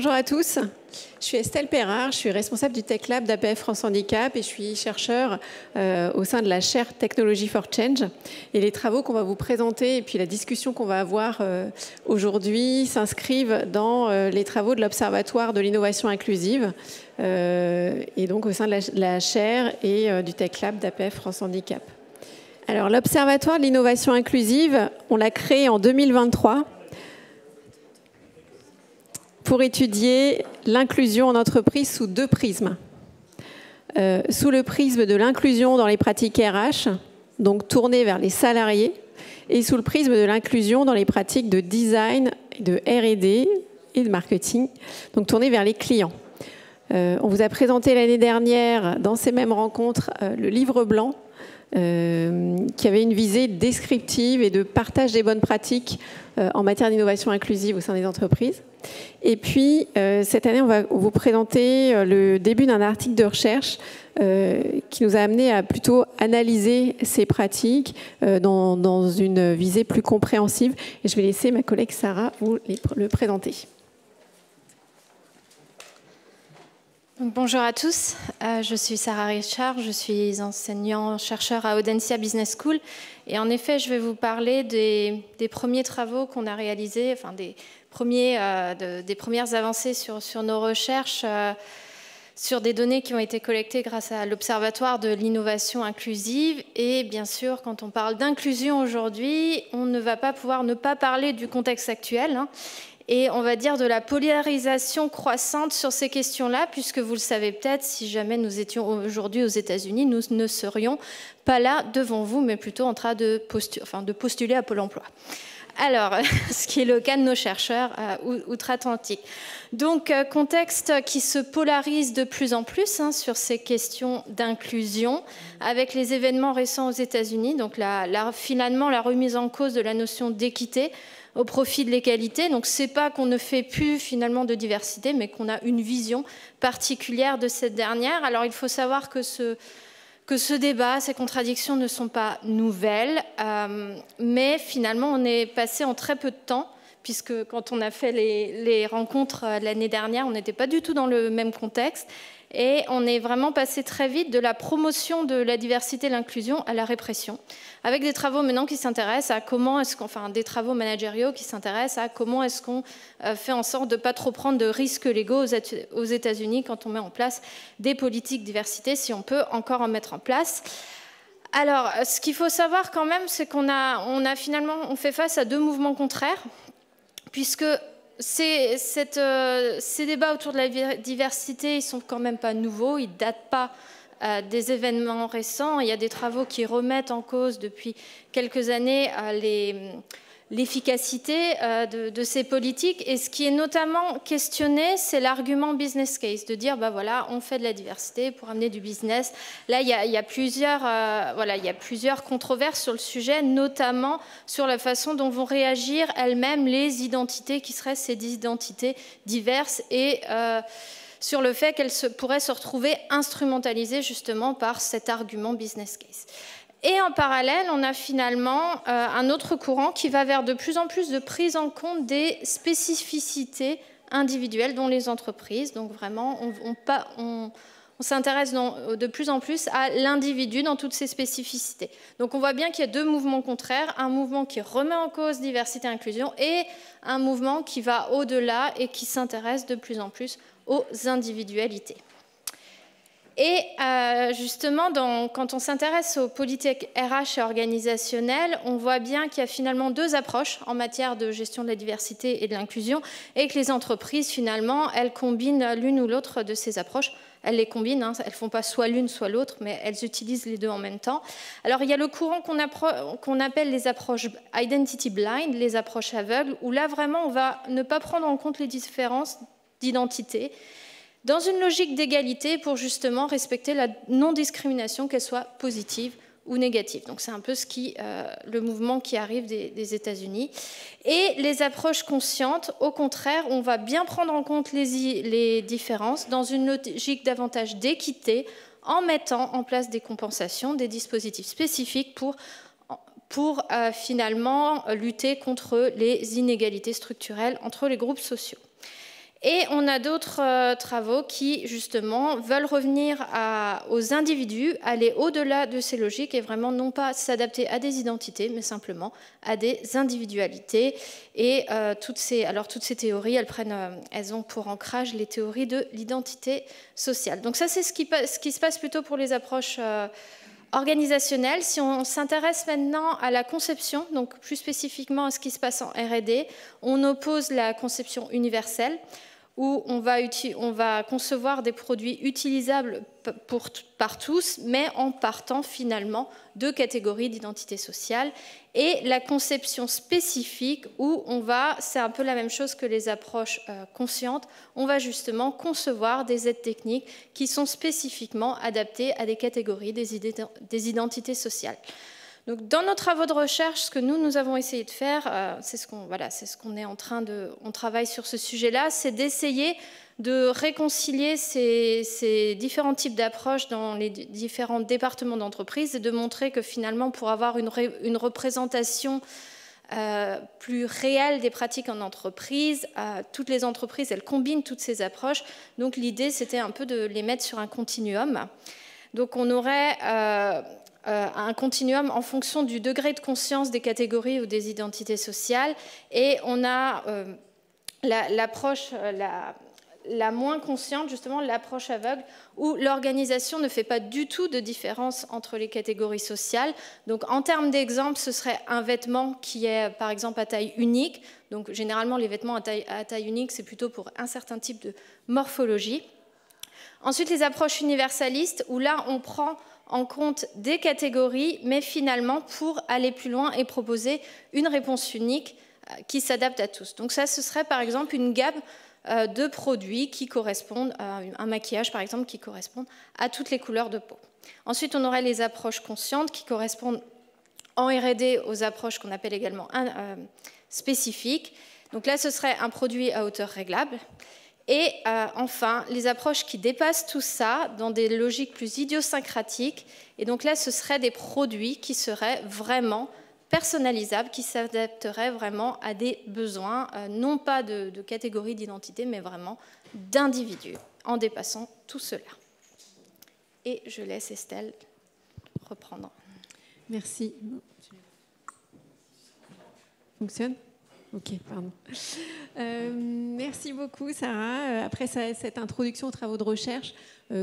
Bonjour à tous, je suis Estelle Perrard, je suis responsable du Tech Lab d'APF France Handicap et je suis chercheure au sein de la chaire Technology for Change. Et les travaux qu'on va vous présenter et puis la discussion qu'on va avoir aujourd'hui s'inscrivent dans les travaux de l'Observatoire de l'innovation inclusive et donc au sein de la chaire et du Tech Lab d'APF France Handicap. Alors l'Observatoire de l'innovation inclusive, on l'a créé en 2023 pour étudier l'inclusion en entreprise sous deux prismes. Sous le prisme de l'inclusion dans les pratiques RH, donc tournées vers les salariés, et sous le prisme de l'inclusion dans les pratiques de design, de R&D et de marketing, donc tournées vers les clients. On vous a présenté l'année dernière, dans ces mêmes rencontres, le livre blanc, qui avait une visée descriptive et de partage des bonnes pratiques en matière d'innovation inclusive au sein des entreprises. Et puis, cette année, on va vous présenter le début d'un article de recherche qui nous a amené à plutôt analyser ces pratiques dans une visée plus compréhensive. Et je vais laisser ma collègue Sarah vous le présenter. Bonjour à tous, je suis Sarah Richard, je suis enseignant-chercheur à Audencia Business School et en effet je vais vous parler des premiers travaux qu'on a réalisés, enfin des premières avancées sur nos recherches sur des données qui ont été collectées grâce à l'Observatoire de l'innovation inclusive. Et bien sûr, quand on parle d'inclusion aujourd'hui, on ne va pas pouvoir ne pas parler du contexte actuel, et on va dire de la polarisation croissante sur ces questions-là, puisque vous le savez peut-être, si jamais nous étions aujourd'hui aux États-Unis, nous ne serions pas là devant vous, mais plutôt en train de postuler à Pôle emploi. Alors, ce qui est le cas de nos chercheurs outre-Atlantique. Donc, contexte qui se polarise de plus en plus sur ces questions d'inclusion, avec les événements récents aux États-Unis, donc finalement la remise en cause de la notion d'équité au profit de l'égalité. Donc, ce n'est pas qu'on ne fait plus finalement de diversité, mais qu'on a une vision particulière de cette dernière. Alors, il faut savoir que ce débat, ces contradictions ne sont pas nouvelles, mais finalement, on est passé en très peu de temps, puisque quand on a fait les rencontres l'année dernière, on n'était pas du tout dans le même contexte. Et on est vraiment passé très vite de la promotion de la diversité et l'inclusion à la répression, avec des travaux maintenant qui s'intéressent à comment est-ce qu'on, des travaux managériaux qui s'intéressent à comment est-ce qu'on fait en sorte de ne pas trop prendre de risques légaux aux États-Unis quand on met en place des politiques diversité, si on peut encore en mettre en place. Alors, ce qu'il faut savoir quand même, c'est on fait face à deux mouvements contraires, puisque ces débats autour de la diversité, ils ne sont quand même pas nouveaux, ils ne datent pas des événements récents. Il y a des travaux qui remettent en cause depuis quelques années l'efficacité de ces politiques. Et ce qui est notamment questionné, c'est l'argument business case, de dire, bah voilà, on fait de la diversité pour amener du business. Là, il y a plusieurs controverses sur le sujet, notamment sur la façon dont vont réagir elles-mêmes les identités qui seraient ces identités diverses et sur le fait qu'elles pourraient se retrouver instrumentalisées justement par cet argument business case. Et en parallèle, on a finalement un autre courant qui va vers de plus en plus de prise en compte des spécificités individuelles dont les entreprises. Donc vraiment, on s'intéresse de plus en plus à l'individu dans toutes ses spécificités. Donc on voit bien qu'il y a deux mouvements contraires, un mouvement qui remet en cause diversité et inclusion et un mouvement qui va au-delà et qui s'intéresse de plus en plus aux individualités. Et justement, quand on s'intéresse aux politiques RH et organisationnelles, on voit bien qu'il y a finalement deux approches en matière de gestion de la diversité et de l'inclusion, et que les entreprises, finalement, elles combinent l'une ou l'autre de ces approches. Elles les combinent, elles ne font pas soit l'une, soit l'autre, mais elles utilisent les deux en même temps. Alors, il y a le courant qu'on appelle les approches identity blind, les approches aveugles, où là, vraiment, on va ne pas prendre en compte les différences d'identité, dans une logique d'égalité pour justement respecter la non-discrimination, qu'elle soit positive ou négative. Donc c'est un peu le mouvement qui arrive des États-Unis. Et les approches conscientes, au contraire, on va bien prendre en compte les différences dans une logique davantage d'équité en mettant en place des compensations, des dispositifs spécifiques pour finalement lutter contre les inégalités structurelles entre les groupes sociaux. Et on a d'autres travaux qui, justement, veulent revenir aux individus, aller au-delà de ces logiques et vraiment non pas s'adapter à des identités, mais simplement à des individualités. Et toutes ces théories, elles ont pour ancrage les théories de l'identité sociale. Donc ça, c'est ce qui se passe plutôt pour les approches organisationnelles. Si on s'intéresse maintenant à la conception, donc plus spécifiquement à ce qui se passe en R&D, on oppose la conception universelle, où on va concevoir des produits utilisables par tous, mais en partant finalement de catégories d'identité sociale. Et la conception spécifique, où c'est un peu la même chose que les approches conscientes, on va justement concevoir des aides techniques qui sont spécifiquement adaptées à des catégories des identités sociales. Donc, dans nos travaux de recherche, ce que nous avons essayé de faire, c'est ce qu'on est en train de... On travaille sur ce sujet-là, c'est d'essayer de réconcilier ces différents types d'approches dans les différents départements d'entreprise et de montrer que finalement, pour avoir une représentation plus réelle des pratiques en entreprise, toutes les entreprises, elles combinent toutes ces approches. Donc, l'idée, c'était un peu de les mettre sur un continuum. Donc, on aurait... un continuum en fonction du degré de conscience des catégories ou des identités sociales. Et on a l'approche la moins consciente, justement l'approche aveugle, où l'organisation ne fait pas du tout de différence entre les catégories sociales. Donc en termes d'exemple, ce serait un vêtement qui est par exemple à taille unique. Donc généralement les vêtements à taille unique, c'est plutôt pour un certain type de morphologie. Ensuite, les approches universalistes, où là on prend en compte des catégories, mais finalement pour aller plus loin et proposer une réponse unique qui s'adapte à tous. Donc ça, ce serait par exemple une gamme de produits qui correspondent à un maquillage, par exemple, qui correspondent à toutes les couleurs de peau. Ensuite, on aurait les approches conscientes qui correspondent en R&D aux approches qu'on appelle également spécifiques. Donc là, ce serait un produit à hauteur réglable. Et enfin, les approches qui dépassent tout ça dans des logiques plus idiosyncratiques. Et donc là, ce seraient des produits qui seraient vraiment personnalisables, qui s'adapteraient vraiment à des besoins, non pas de catégories d'identité, mais vraiment d'individus, en dépassant tout cela. Et je laisse Estelle reprendre. Merci. Fonctionne ? Ok, pardon. Merci beaucoup, Sarah. Après cette introduction aux travaux de recherche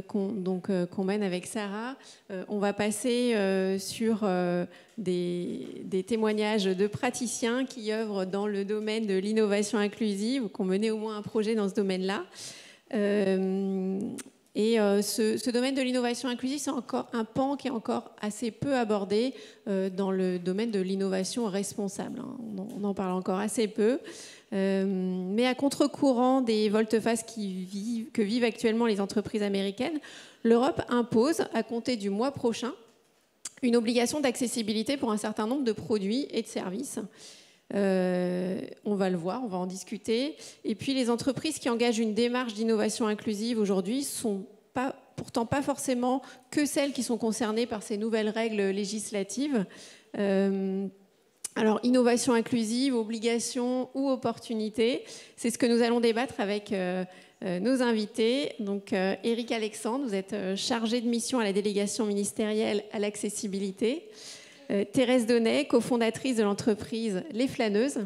qu'on mène avec Sarah, on va passer sur des témoignages de praticiens qui œuvrent dans le domaine de l'innovation inclusive ou qui ont mené au moins un projet dans ce domaine-là. Ce domaine de l'innovation inclusive, c'est encore un pan qui est encore assez peu abordé dans le domaine de l'innovation responsable. On en parle encore assez peu. Mais à contre-courant des volte-face que vivent actuellement les entreprises américaines, l'Europe impose, à compter du mois prochain, une obligation d'accessibilité pour un certain nombre de produits et de services. On va le voir, on va en discuter. Et puis les entreprises qui engagent une démarche d'innovation inclusive aujourd'hui sont pourtant pas forcément que celles qui sont concernées par ces nouvelles règles législatives. Alors innovation inclusive, obligation ou opportunité, c'est ce que nous allons débattre avec nos invités. Donc Éric Alexandre, vous êtes chargé de mission à la délégation ministérielle à l'accessibilité. Thérèse Donnet, cofondatrice de l'entreprise Les Flâneuses.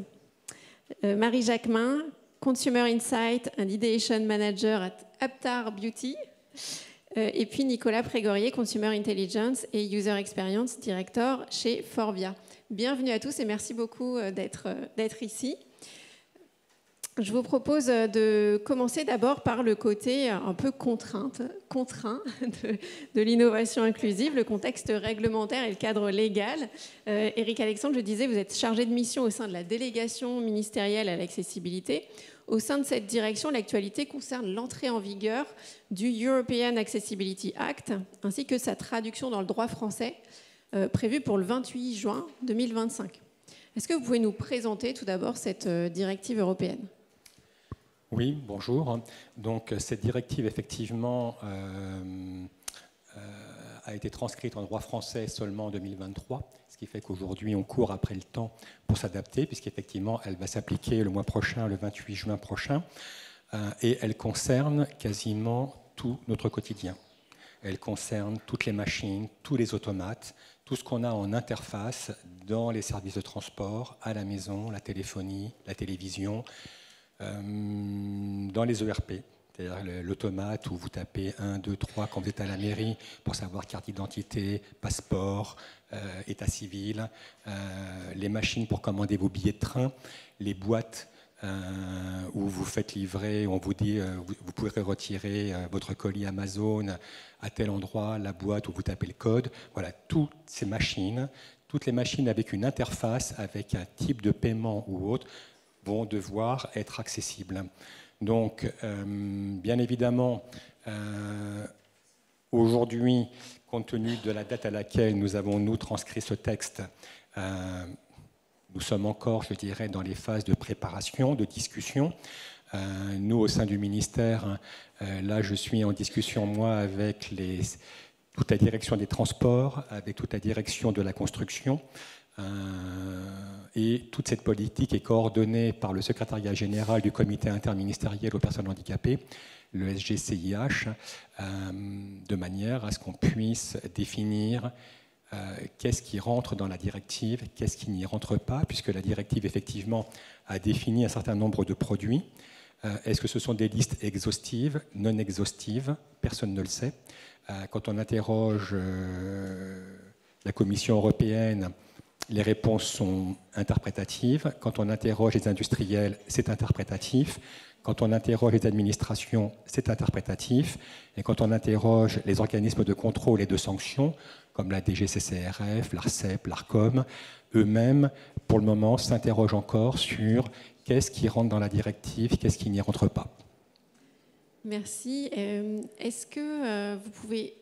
Marie Jacquemin, Consumer Insight and Ideation Manager at Aptar Beauty. Et puis Nicolas Prégorier, Consumer Intelligence et User Experience Director chez Forvia. Bienvenue à tous et merci beaucoup d'être ici. Je vous propose de commencer d'abord par le côté un peu contraint de l'innovation inclusive, le contexte réglementaire et le cadre légal. Éric Alexandre, je disais, vous êtes chargé de mission au sein de la délégation ministérielle à l'accessibilité. Au sein de cette direction, l'actualité concerne l'entrée en vigueur du European Accessibility Act, ainsi que sa traduction dans le droit français, prévue pour le 28 juin 2025. Est-ce que vous pouvez nous présenter tout d'abord cette directive européenne ? Oui, bonjour. Donc, cette directive, effectivement, a été transcrite en droit français seulement en 2023, ce qui fait qu'aujourd'hui, on court après le temps pour s'adapter, puisqu'effectivement, elle va s'appliquer le mois prochain, le 28 juin prochain. et elle concerne quasiment tout notre quotidien. Elle concerne toutes les machines, tous les automates, tout ce qu'on a en interface dans les services de transport, à la maison, la téléphonie, la télévision, dans les ERP. C'est-à-dire l'automate où vous tapez 1, 2, 3 quand vous êtes à la mairie pour savoir carte d'identité, passeport, état civil, les machines pour commander vos billets de train, les boîtes où vous faites livrer, où on vous dit vous pourrez retirer votre colis Amazon à tel endroit, la boîte où vous tapez le code. Voilà, toutes ces machines, toutes les machines avec une interface, avec un type de paiement ou autre, vont devoir être accessibles. Donc, bien évidemment, aujourd'hui, compte tenu de la date à laquelle nous avons transcrit ce texte, nous sommes encore, je dirais, dans les phases de préparation, de discussion. Nous, au sein du ministère, là, je suis en discussion, moi, avec toute la direction des transports, avec toute la direction de la construction. Et toute cette politique est coordonnée par le secrétariat général du comité interministériel aux personnes handicapées, le SGCIH, de manière à ce qu'on puisse définir qu'est-ce qui rentre dans la directive, qu'est-ce qui n'y rentre pas, puisque la directive, effectivement, a défini un certain nombre de produits. Est-ce que ce sont des listes exhaustives, non exhaustives? Personne ne le sait. Quand on interroge la Commission européenne, les réponses sont interprétatives. Quand on interroge les industriels, c'est interprétatif. Quand on interroge les administrations, c'est interprétatif. Et quand on interroge les organismes de contrôle et de sanctions, comme la DGCCRF, l'ARCEP, l'ARCOM, eux-mêmes, pour le moment, s'interrogent encore sur qu'est-ce qui rentre dans la directive, qu'est-ce qui n'y rentre pas. Merci. Est-ce que vous pouvez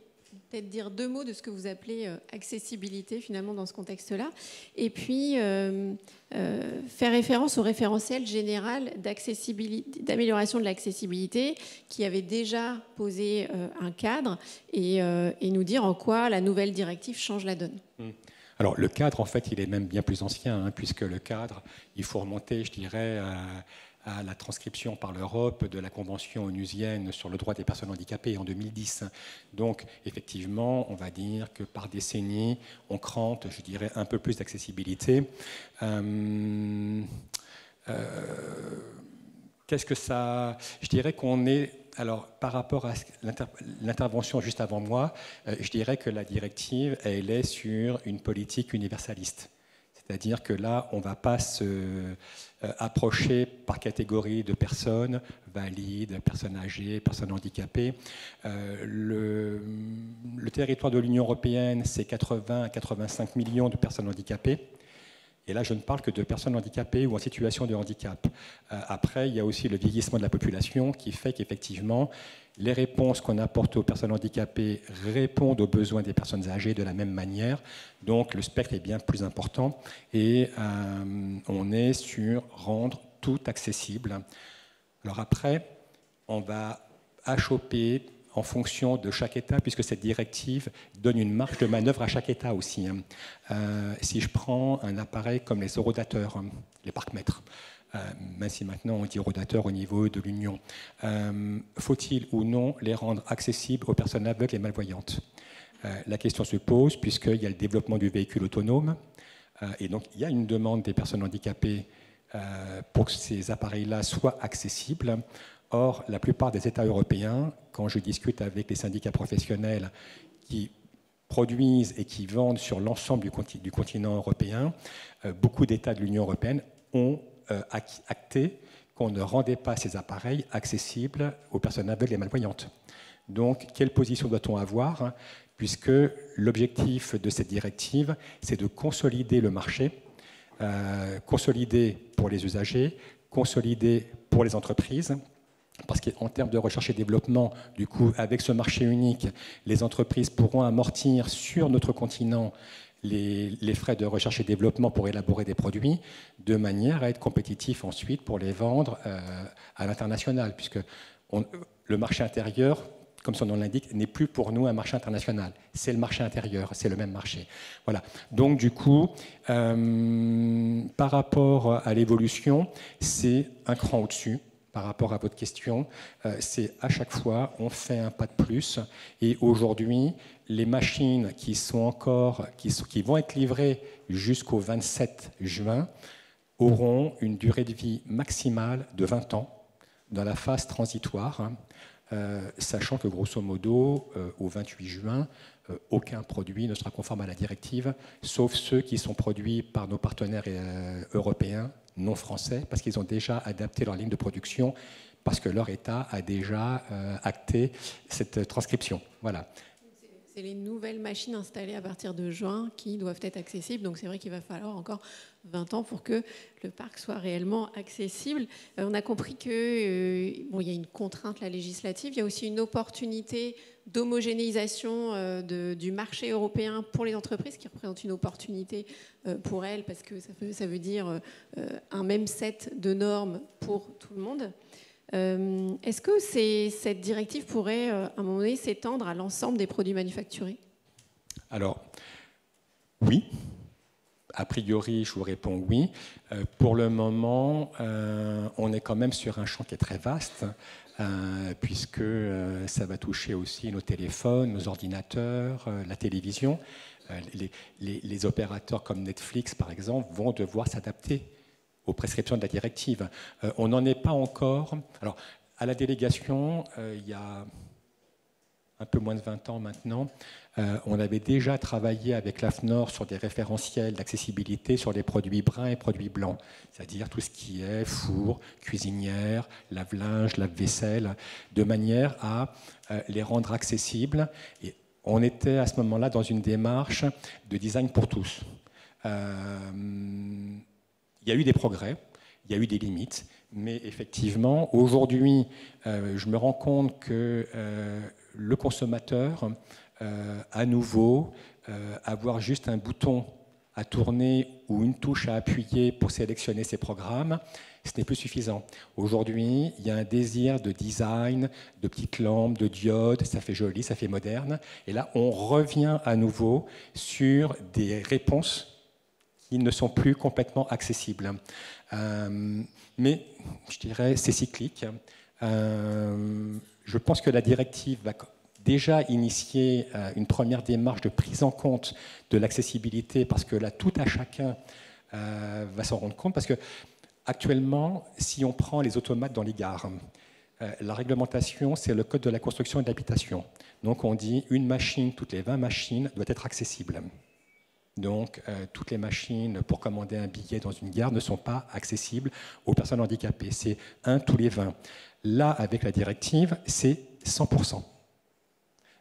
peut-être dire deux mots de ce que vous appelez accessibilité finalement dans ce contexte-là, et puis faire référence au référentiel général d'amélioration de l'accessibilité qui avait déjà posé un cadre et nous dire en quoi la nouvelle directive change la donne. Alors le cadre, en fait, il est même bien plus ancien, puisque le cadre, il faut remonter, je dirais, à la transcription par l'Europe de la Convention onusienne sur le droit des personnes handicapées en 2010. Donc, effectivement, on va dire que par décennie, on crante, je dirais, un peu plus d'accessibilité. Qu'est-ce que ça... Je dirais qu'on est... Alors, par rapport à l'intervention juste avant moi, je dirais que la directive, elle est sur une politique universaliste. C'est-à-dire que là, on ne va pas se approcher par catégorie de personnes, valides, personnes âgées, personnes handicapées. Le territoire de l'Union européenne, c'est 80 à 85 millions de personnes handicapées. Et là, je ne parle que de personnes handicapées ou en situation de handicap. Après, il y a aussi le vieillissement de la population qui fait qu'effectivement, les réponses qu'on apporte aux personnes handicapées répondent aux besoins des personnes âgées de la même manière. Donc, le spectre est bien plus important et on est sur rendre tout accessible. Alors après, on va achoper en fonction de chaque État, puisque cette directive donne une marge de manœuvre à chaque État aussi. Si je prends un appareil comme les horodateurs, les parcs-mètres, même si maintenant on dit horodateurs au niveau de l'Union, faut-il ou non les rendre accessibles aux personnes aveugles et malvoyantes? La question se pose puisqu'il y a le développement du véhicule autonome, et donc il y a une demande des personnes handicapées pour que ces appareils-là soient accessibles. Or, la plupart des États européens, quand je discute avec les syndicats professionnels qui produisent et qui vendent sur l'ensemble du continent européen, beaucoup d'États de l'Union européenne ont acté qu'on ne rendait pas ces appareils accessibles aux personnes aveugles et malvoyantes. Donc, quelle position doit-on avoir? Puisque l'objectif de cette directive, c'est de consolider le marché, consolider pour les usagers, consolider pour les entreprises, parce qu'en termes de recherche et développement, du coup, avec ce marché unique, les entreprises pourront amortir sur notre continent les frais de recherche et développement pour élaborer des produits, de manière à être compétitifs ensuite pour les vendre à l'international, puisque le marché intérieur, comme son nom l'indique, n'est plus pour nous un marché international. C'est le marché intérieur, c'est le même marché. Voilà. Donc du coup, par rapport à l'évolution, c'est un cran au-dessus par rapport à votre question, c'est à chaque fois, on fait un pas de plus. Et aujourd'hui, les machines qui vont être livrées jusqu'au 27 juin auront une durée de vie maximale de 20 ans dans la phase transitoire, sachant que grosso modo, au 28 juin, aucun produit ne sera conforme à la directive, sauf ceux qui sont produits par nos partenaires européens, non français, parce qu'ils ont déjà adapté leur ligne de production, parce que leur État a déjà acté cette transcription. Voilà. C'est les nouvelles machines installées à partir de juin qui doivent être accessibles. Donc c'est vrai qu'il va falloir encore 20 ans pour que le parc soit réellement accessible. On a compris qu'il y a une contrainte législative, il y a aussi une opportunité d'homogénéisation du marché européen pour les entreprises, qui représente une opportunité pour elles, parce que ça veut dire un même set de normes pour tout le monde. Est-ce que cette directive pourrait, à un moment donné, s'étendre à l'ensemble des produits manufacturés? Alors, oui. A priori, je vous réponds oui. Pour le moment, on est quand même sur un champ qui est très vaste, puisque ça va toucher aussi nos téléphones, nos ordinateurs, la télévision. Les opérateurs comme Netflix, par exemple, vont devoir s'adapter aux prescriptions de la directive. On n'en est pas encore. Alors, à la délégation, il y a un peu moins de 20 ans maintenant, on avait déjà travaillé avec l'AFNOR sur des référentiels d'accessibilité sur les produits bruns et produits blancs, c'est-à-dire tout ce qui est four, cuisinière, lave-linge, lave-vaisselle, de manière à les rendre accessibles. Et on était à ce moment-là dans une démarche de design pour tous. Il y a eu des progrès, il y a eu des limites, mais effectivement, aujourd'hui, je me rends compte que le consommateur, à nouveau, avoir juste un bouton à tourner ou une touche à appuyer pour sélectionner ses programmes, ce n'est plus suffisant. Aujourd'hui, il y a un désir de design, de petites lampes, de diodes, ça fait joli, ça fait moderne. Et là, on revient à nouveau sur des réponses qui ne sont plus complètement accessibles. Mais je dirais c'est cyclique. Je pense que la directive va déjà initier une première démarche de prise en compte de l'accessibilité, parce que là, tout à chacun va s'en rendre compte. Parce que actuellement, si on prend les automates dans les gares, la réglementation, c'est le code de la construction et de l'habitation. Donc on dit une machine, toutes les 20 machines, doit être accessible. Donc, toutes les machines pour commander un billet dans une gare ne sont pas accessibles aux personnes handicapées. C'est 1 tous les 20. Là, avec la directive, c'est 100%.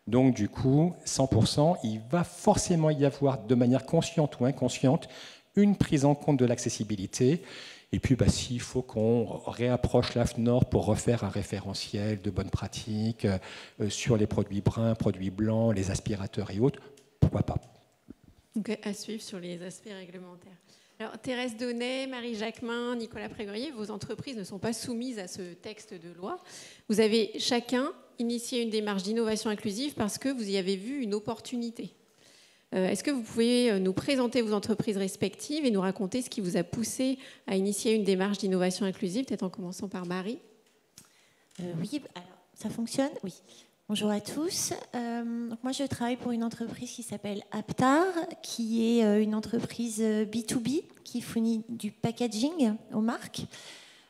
Donc, du coup, 100%, il va forcément y avoir, de manière consciente ou inconsciente, une prise en compte de l'accessibilité. Et puis, s'il faut qu'on réapproche l'AFNOR pour refaire un référentiel de bonnes pratiques sur les produits bruns, produits blancs, les aspirateurs et autres, pourquoi pas? Donc, à suivre sur les aspects réglementaires. Alors, Thérèse Donnet, Marie Jacquemin, Nicolas Prégorier, vos entreprises ne sont pas soumises à ce texte de loi. Vous avez chacun initié une démarche d'innovation inclusive parce que vous y avez vu une opportunité. Est-ce que vous pouvez nous présenter vos entreprises respectives et nous raconter ce qui vous a poussé à initier une démarche d'innovation inclusive, peut-être en commençant par Marie? Oui, alors, ça fonctionne? Oui. Bonjour à tous. Moi, je travaille pour une entreprise qui s'appelle Aptar, qui est une entreprise B2B qui fournit du packaging aux marques.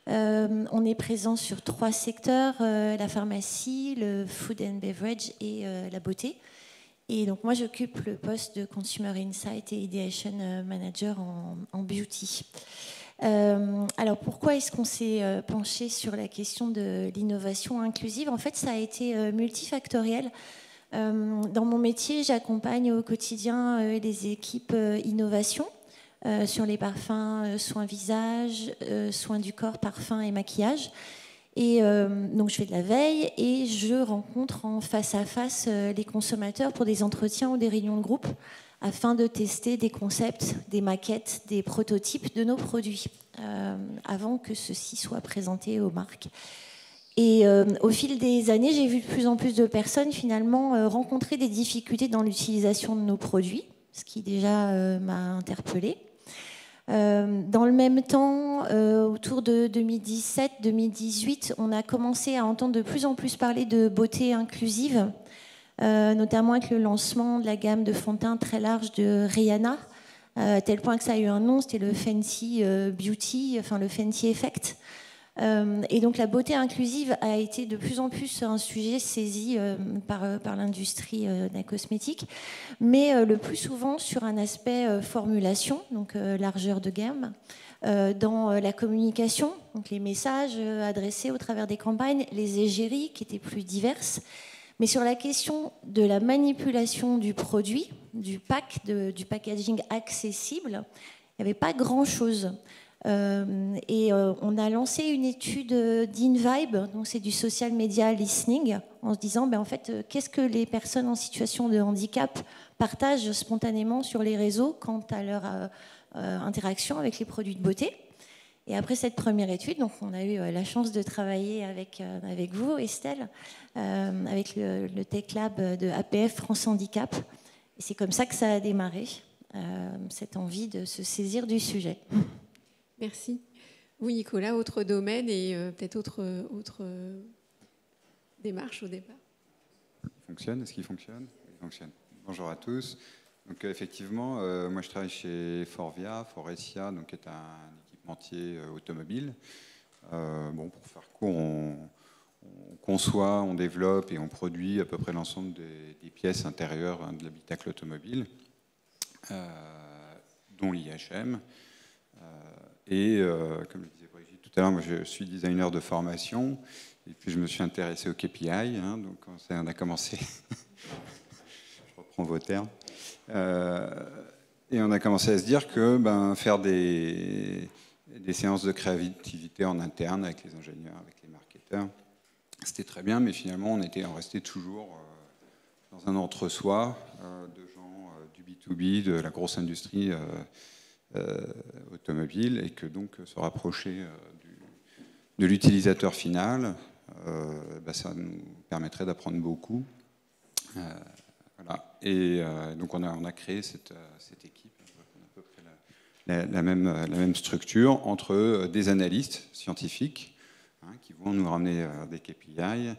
On est présent sur 3 secteurs, la pharmacie, le food and beverage et la beauté. Et donc, moi, j'occupe le poste de Consumer Insight et Ideation Manager en beauty. Alors pourquoi est-ce qu'on s'est penché sur la question de l'innovation inclusive? En fait, ça a été multifactoriel. Dans mon métier, j'accompagne au quotidien les équipes innovation sur les parfums, soins visage, soins du corps, parfums et maquillage. Et donc je fais de la veille et je rencontre en face à face les consommateurs pour des entretiens ou des réunions de groupe, afin de tester des concepts, des maquettes, des prototypes de nos produits avant que ceux-ci soient présentés aux marques. Et au fil des années, j'ai vu de plus en plus de personnes finalement rencontrer des difficultés dans l'utilisation de nos produits, ce qui déjà m'a interpellée. Dans le même temps, autour de 2017-2018, on a commencé à entendre de plus en plus parler de beauté inclusive, notamment avec le lancement de la gamme de fond de teint très large de Rihanna, à tel point que ça a eu un nom, c'était le Fancy Beauty, enfin le Fancy Effect. Et donc la beauté inclusive a été de plus en plus un sujet saisi par l'industrie de la cosmétique, mais le plus souvent sur un aspect formulation, donc largeur de gamme, dans la communication, donc les messages adressés au travers des campagnes, les égéries qui étaient plus diverses, mais sur la question de la manipulation du produit, du du packaging accessible, il n'y avait pas grand-chose. On a lancé une étude d'InVibe, donc c'est du social media listening, en se disant en fait, qu'est-ce que les personnes en situation de handicap partagent spontanément sur les réseaux quant à leur interaction avec les produits de beauté. Et après cette première étude, donc on a eu la chance de travailler avec vous, Estelle, avec le Tech Lab de APF France Handicap. Et c'est comme ça que ça a démarré, cette envie de se saisir du sujet. Merci. Oui, Nicolas, autre domaine et peut-être autre démarche au départ. Est-ce qu'il fonctionne ? Il fonctionne. Bonjour à tous. Donc effectivement, moi je travaille chez Forestia, donc qui est un équipementier automobile. Pour faire court, on conçoit, on développe et on produit à peu près l'ensemble des pièces intérieures de l'habitacle automobile, dont l'IHM. Et comme le disait Brigitte tout à l'heure, moi je suis designer de formation et puis je me suis intéressé au KPI. Donc on a commencé, je reprends vos termes, et on a commencé à se dire que faire des séances de créativité en interne avec les ingénieurs, avec les marketeurs, c'était très bien, mais finalement on restait toujours dans un entre-soi de gens du B2B, de la grosse industrie automobile, et que donc se rapprocher de l'utilisateur final, ça nous permettrait d'apprendre beaucoup. Voilà. Et donc on a créé cette équipe, à peu près la même structure, entre des analystes scientifiques qui vont nous ramener des KPI,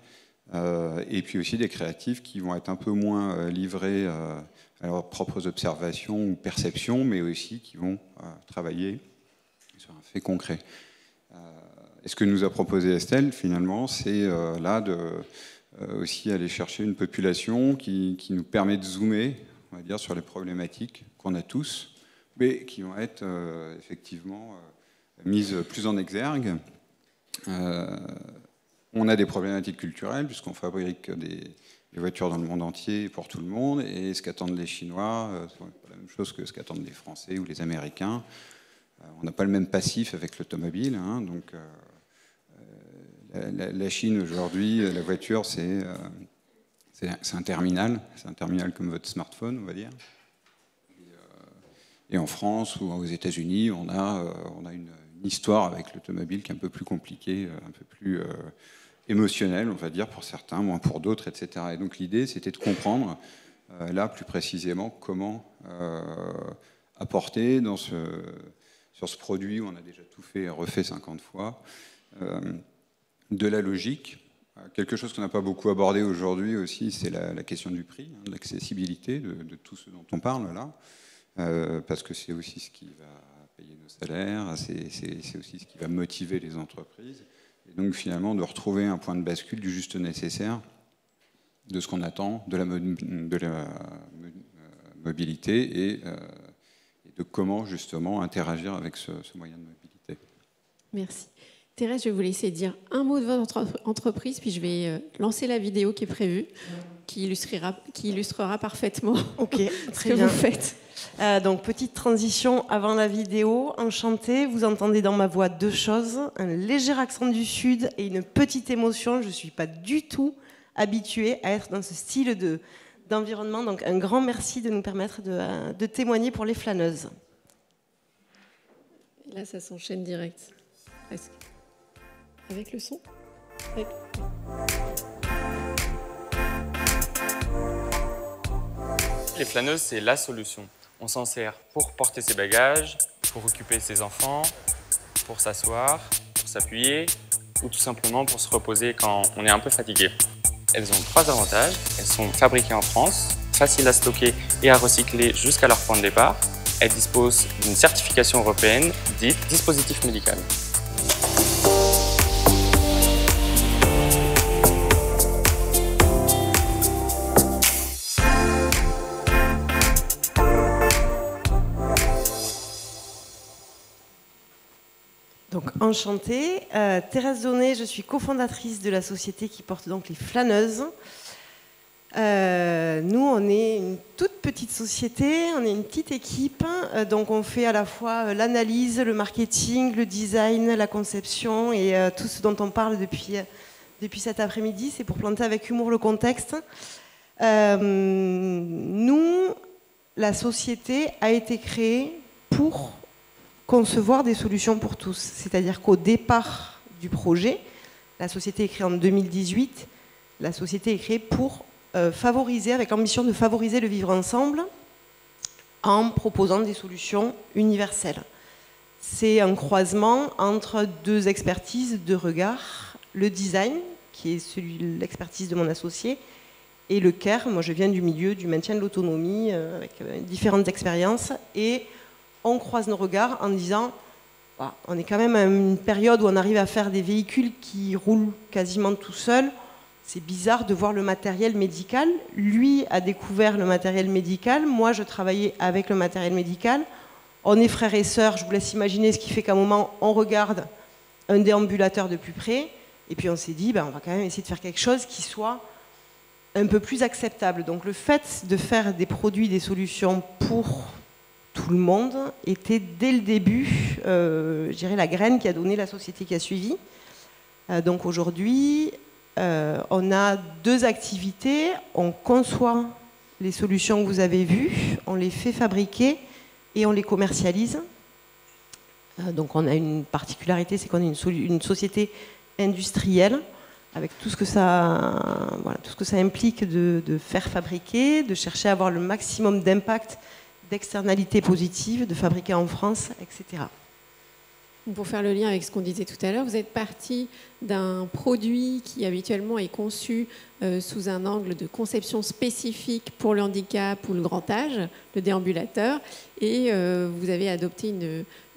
et puis aussi des créatifs qui vont être un peu moins livrés à leurs propres observations ou perceptions, mais aussi qui vont travailler sur un fait concret. Et ce que nous a proposé Estelle, finalement, c'est là aussi aller chercher une population qui nous permet de zoomer, on va dire, sur les problématiques qu'on a tous, mais qui vont être effectivement mises plus en exergue. On a des problématiques culturelles, puisqu'on fabrique des voitures dans le monde entier pour tout le monde, et ce qu'attendent les Chinois, c'est pas la même chose que ce qu'attendent les Français ou les Américains. On n'a pas le même passif avec l'automobile, donc la Chine aujourd'hui, la voiture, c'est un terminal, comme votre smartphone, on va dire. Et en France ou aux États-Unis, on a une histoire avec l'automobile qui est un peu plus compliquée, un peu plus émotionnelle, on va dire, pour certains, moins pour d'autres, etc. Et donc l'idée, c'était de comprendre, là, plus précisément, comment apporter sur ce produit où on a déjà tout fait et refait 50 fois, de la logique. Quelque chose qu'on n'a pas beaucoup abordé aujourd'hui aussi, c'est la question du prix, de l'accessibilité de tout ce dont on parle là, parce que c'est aussi ce qui va payer nos salaires, c'est aussi ce qui va motiver les entreprises. Et donc finalement de retrouver un point de bascule du juste nécessaire de ce qu'on attend de la mobilité et de comment justement interagir avec ce moyen de mobilité. Merci. Thérèse, je vais vous laisser dire un mot de votre entreprise, puis je vais lancer la vidéo qui est prévue, qui illustrera parfaitement ce que vous faites. Donc, petite transition avant la vidéo. Enchantée, vous entendez dans ma voix deux choses, un léger accent du Sud et une petite émotion. Je ne suis pas du tout habituée à être dans ce style d'environnement. Donc, un grand merci de nous permettre de témoigner pour les flâneuses. Et là, ça s'enchaîne direct. Presque. Avec le son ? Les flâneuses, c'est la solution. On s'en sert pour porter ses bagages, pour occuper ses enfants, pour s'asseoir, pour s'appuyer ou tout simplement pour se reposer quand on est un peu fatigué. Elles ont 3 avantages. Elles sont fabriquées en France, faciles à stocker et à recycler jusqu'à leur point de départ. Elles disposent d'une certification européenne dite dispositif médical. Donc, enchantée. Thérèse Donnet, je suis cofondatrice de la société qui porte donc les Flâneuses. Nous, on est une toute petite société, on est une petite équipe. Donc, on fait à la fois l'analyse, le marketing, le design, la conception et tout ce dont on parle depuis cet après-midi. C'est pour planter avec humour le contexte. Nous, la société a été créée pour concevoir des solutions pour tous. C'est-à-dire qu'au départ du projet, la société est créée en 2018, la société est créée pour favoriser, avec l'ambition de favoriser le vivre ensemble en proposant des solutions universelles. C'est un croisement entre 2 expertises, 2 regards, le design, qui est l'expertise de mon associé, et le care. Moi, je viens du milieu du maintien de l'autonomie, avec différentes expériences, et on croise nos regards en disant bah, on est quand même à une période où on arrive à faire des véhicules qui roulent quasiment tout seuls. C'est bizarre de voir le matériel médical. Lui a découvert le matériel médical. Moi, je travaillais avec le matériel médical. On est frères et sœurs. Je vous laisse imaginer ce qui fait qu'à un moment, on regarde un déambulateur de plus près. Et puis on s'est dit, ben, on va quand même essayer de faire quelque chose qui soit un peu plus acceptable. Donc le fait de faire des produits, des solutions pour tout le monde était dès le début, je dirais, la graine qui a donné la société qui a suivi. Donc aujourd'hui, on a 2 activités. On conçoit les solutions que vous avez vues, on les fait fabriquer et on les commercialise. Donc on a une particularité, c'est qu'on est une société industrielle avec tout ce que ça, voilà, tout ce que ça implique de faire fabriquer, de chercher à avoir le maximum d'impact, d'externalités positives, de fabriquer en France, etc. Pour faire le lien avec ce qu'on disait tout à l'heure, vous êtes parti d'un produit qui habituellement est conçu sous un angle de conception spécifique pour le handicap ou le grand âge, le déambulateur, et vous avez adopté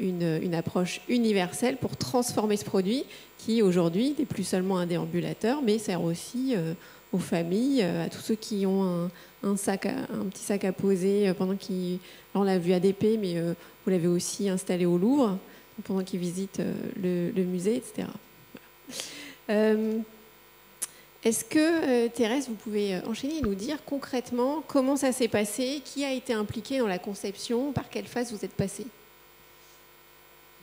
une approche universelle pour transformer ce produit qui aujourd'hui n'est plus seulement un déambulateur, mais sert aussi aux familles, à tous ceux qui ont un petit sac à poser pendant qu'ils... On l'a vu à DP, mais vous l'avez aussi installé au Louvre pendant qu'ils visitent le musée, etc. Voilà. Est-ce que, Thérèse, vous pouvez enchaîner et nous dire concrètement comment ça s'est passé, qui a été impliqué dans la conception, par quelle phase vous êtes passé?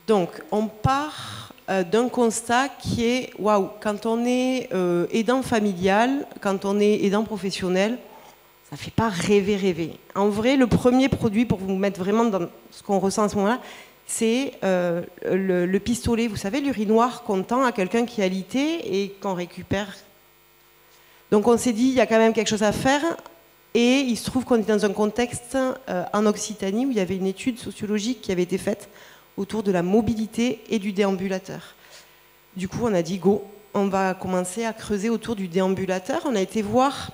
Donc, on part d'un constat qui est, waouh, quand on est aidant familial, quand on est aidant professionnel, ça ne fait pas rêver. En vrai, le premier produit, pour vous mettre vraiment dans ce qu'on ressent à ce moment-là, c'est le pistolet, vous savez, l'urinoir qu'on tend à quelqu'un qui est alité et qu'on récupère. Donc on s'est dit, il y a quand même quelque chose à faire. Et il se trouve qu'on est dans un contexte en Occitanie où il y avait une étude sociologique qui avait été faite autour de la mobilité et du déambulateur. Du coup, on a dit, go, on va commencer à creuser autour du déambulateur. On a été voir,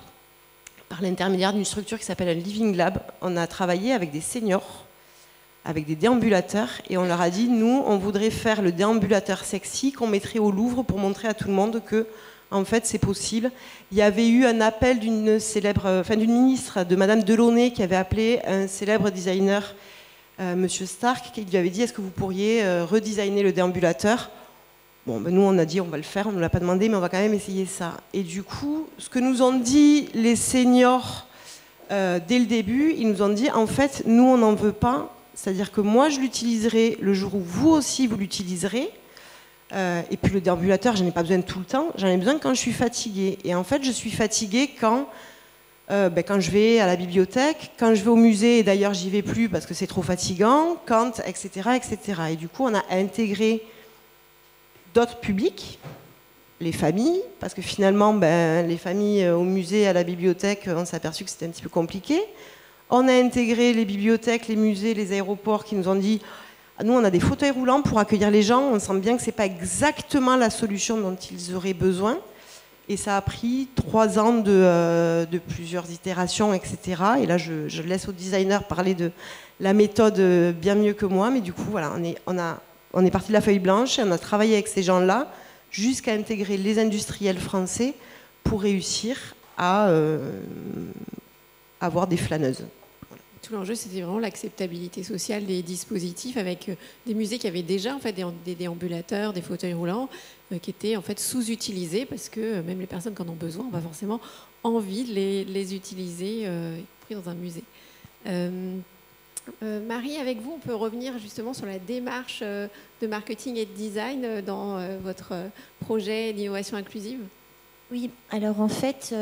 par l'intermédiaire d'une structure qui s'appelle un Living Lab, on a travaillé avec des seniors, avec des déambulateurs, et on leur a dit, nous, on voudrait faire le déambulateur sexy qu'on mettrait au Louvre pour montrer à tout le monde que, en fait, c'est possible. Il y avait eu un appel d'une ministre, de Madame Delaunay, qui avait appelé un célèbre designer, Monsieur Stark, qui lui avait dit, est-ce que vous pourriez redesigner le déambulateur? Bon, ben nous, on a dit, on va le faire, on ne nous l'a pas demandé, mais on va quand même essayer ça. Et du coup, ce que nous ont dit les seniors dès le début, ils nous ont dit, en fait, nous, on n'en veut pas. C'est-à-dire que moi, je l'utiliserai le jour où vous aussi, vous l'utiliserez. Et puis le déambulateur, je n'en ai pas besoin tout le temps. J'en ai besoin quand je suis fatiguée. Et en fait, je suis fatiguée quand je vais à la bibliothèque, quand je vais au musée, et d'ailleurs, j'y vais plus parce que c'est trop fatigant, quand, etc., etc. Et du coup, on a intégré d'autres publics, les familles, parce que finalement, les familles au musée, à la bibliothèque, on s'est aperçu que c'était un petit peu compliqué. On a intégré les bibliothèques, les musées, les aéroports qui nous ont dit Nous, on a des fauteuils roulants pour accueillir les gens. On sent bien que ce n'est pas exactement la solution dont ils auraient besoin. Et ça a pris 3 ans de plusieurs itérations, etc. Et là, je laisse aux designers parler de la méthode bien mieux que moi. Mais du coup, voilà, on est parti de la feuille blanche et on a travaillé avec ces gens-là jusqu'à intégrer les industriels français pour réussir à avoir des flâneuses. Tout l'enjeu, c'était vraiment l'acceptabilité sociale des dispositifs avec des musées qui avaient déjà en fait, des déambulateurs, des fauteuils roulants qui étaient en fait sous-utilisés parce que même les personnes qui en ont besoin n'ont pas forcément envie de les utiliser, y compris dans un musée. Marie, avec vous, on peut revenir justement sur la démarche de marketing et de design dans votre projet d'innovation inclusive. Oui, alors en fait,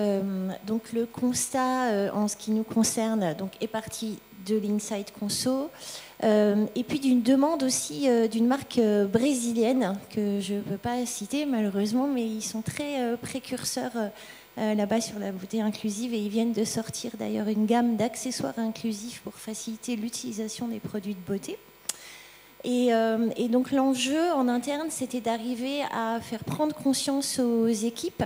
donc le constat en ce qui nous concerne donc, est parti de l'Inside Conso et puis d'une demande aussi d'une marque brésilienne que je ne peux pas citer malheureusement, mais ils sont très précurseurs là-bas sur la beauté inclusive et ils viennent de sortir d'ailleurs une gamme d'accessoires inclusifs pour faciliter l'utilisation des produits de beauté. Et donc l'enjeu en interne, c'était d'arriver à faire prendre conscience aux équipes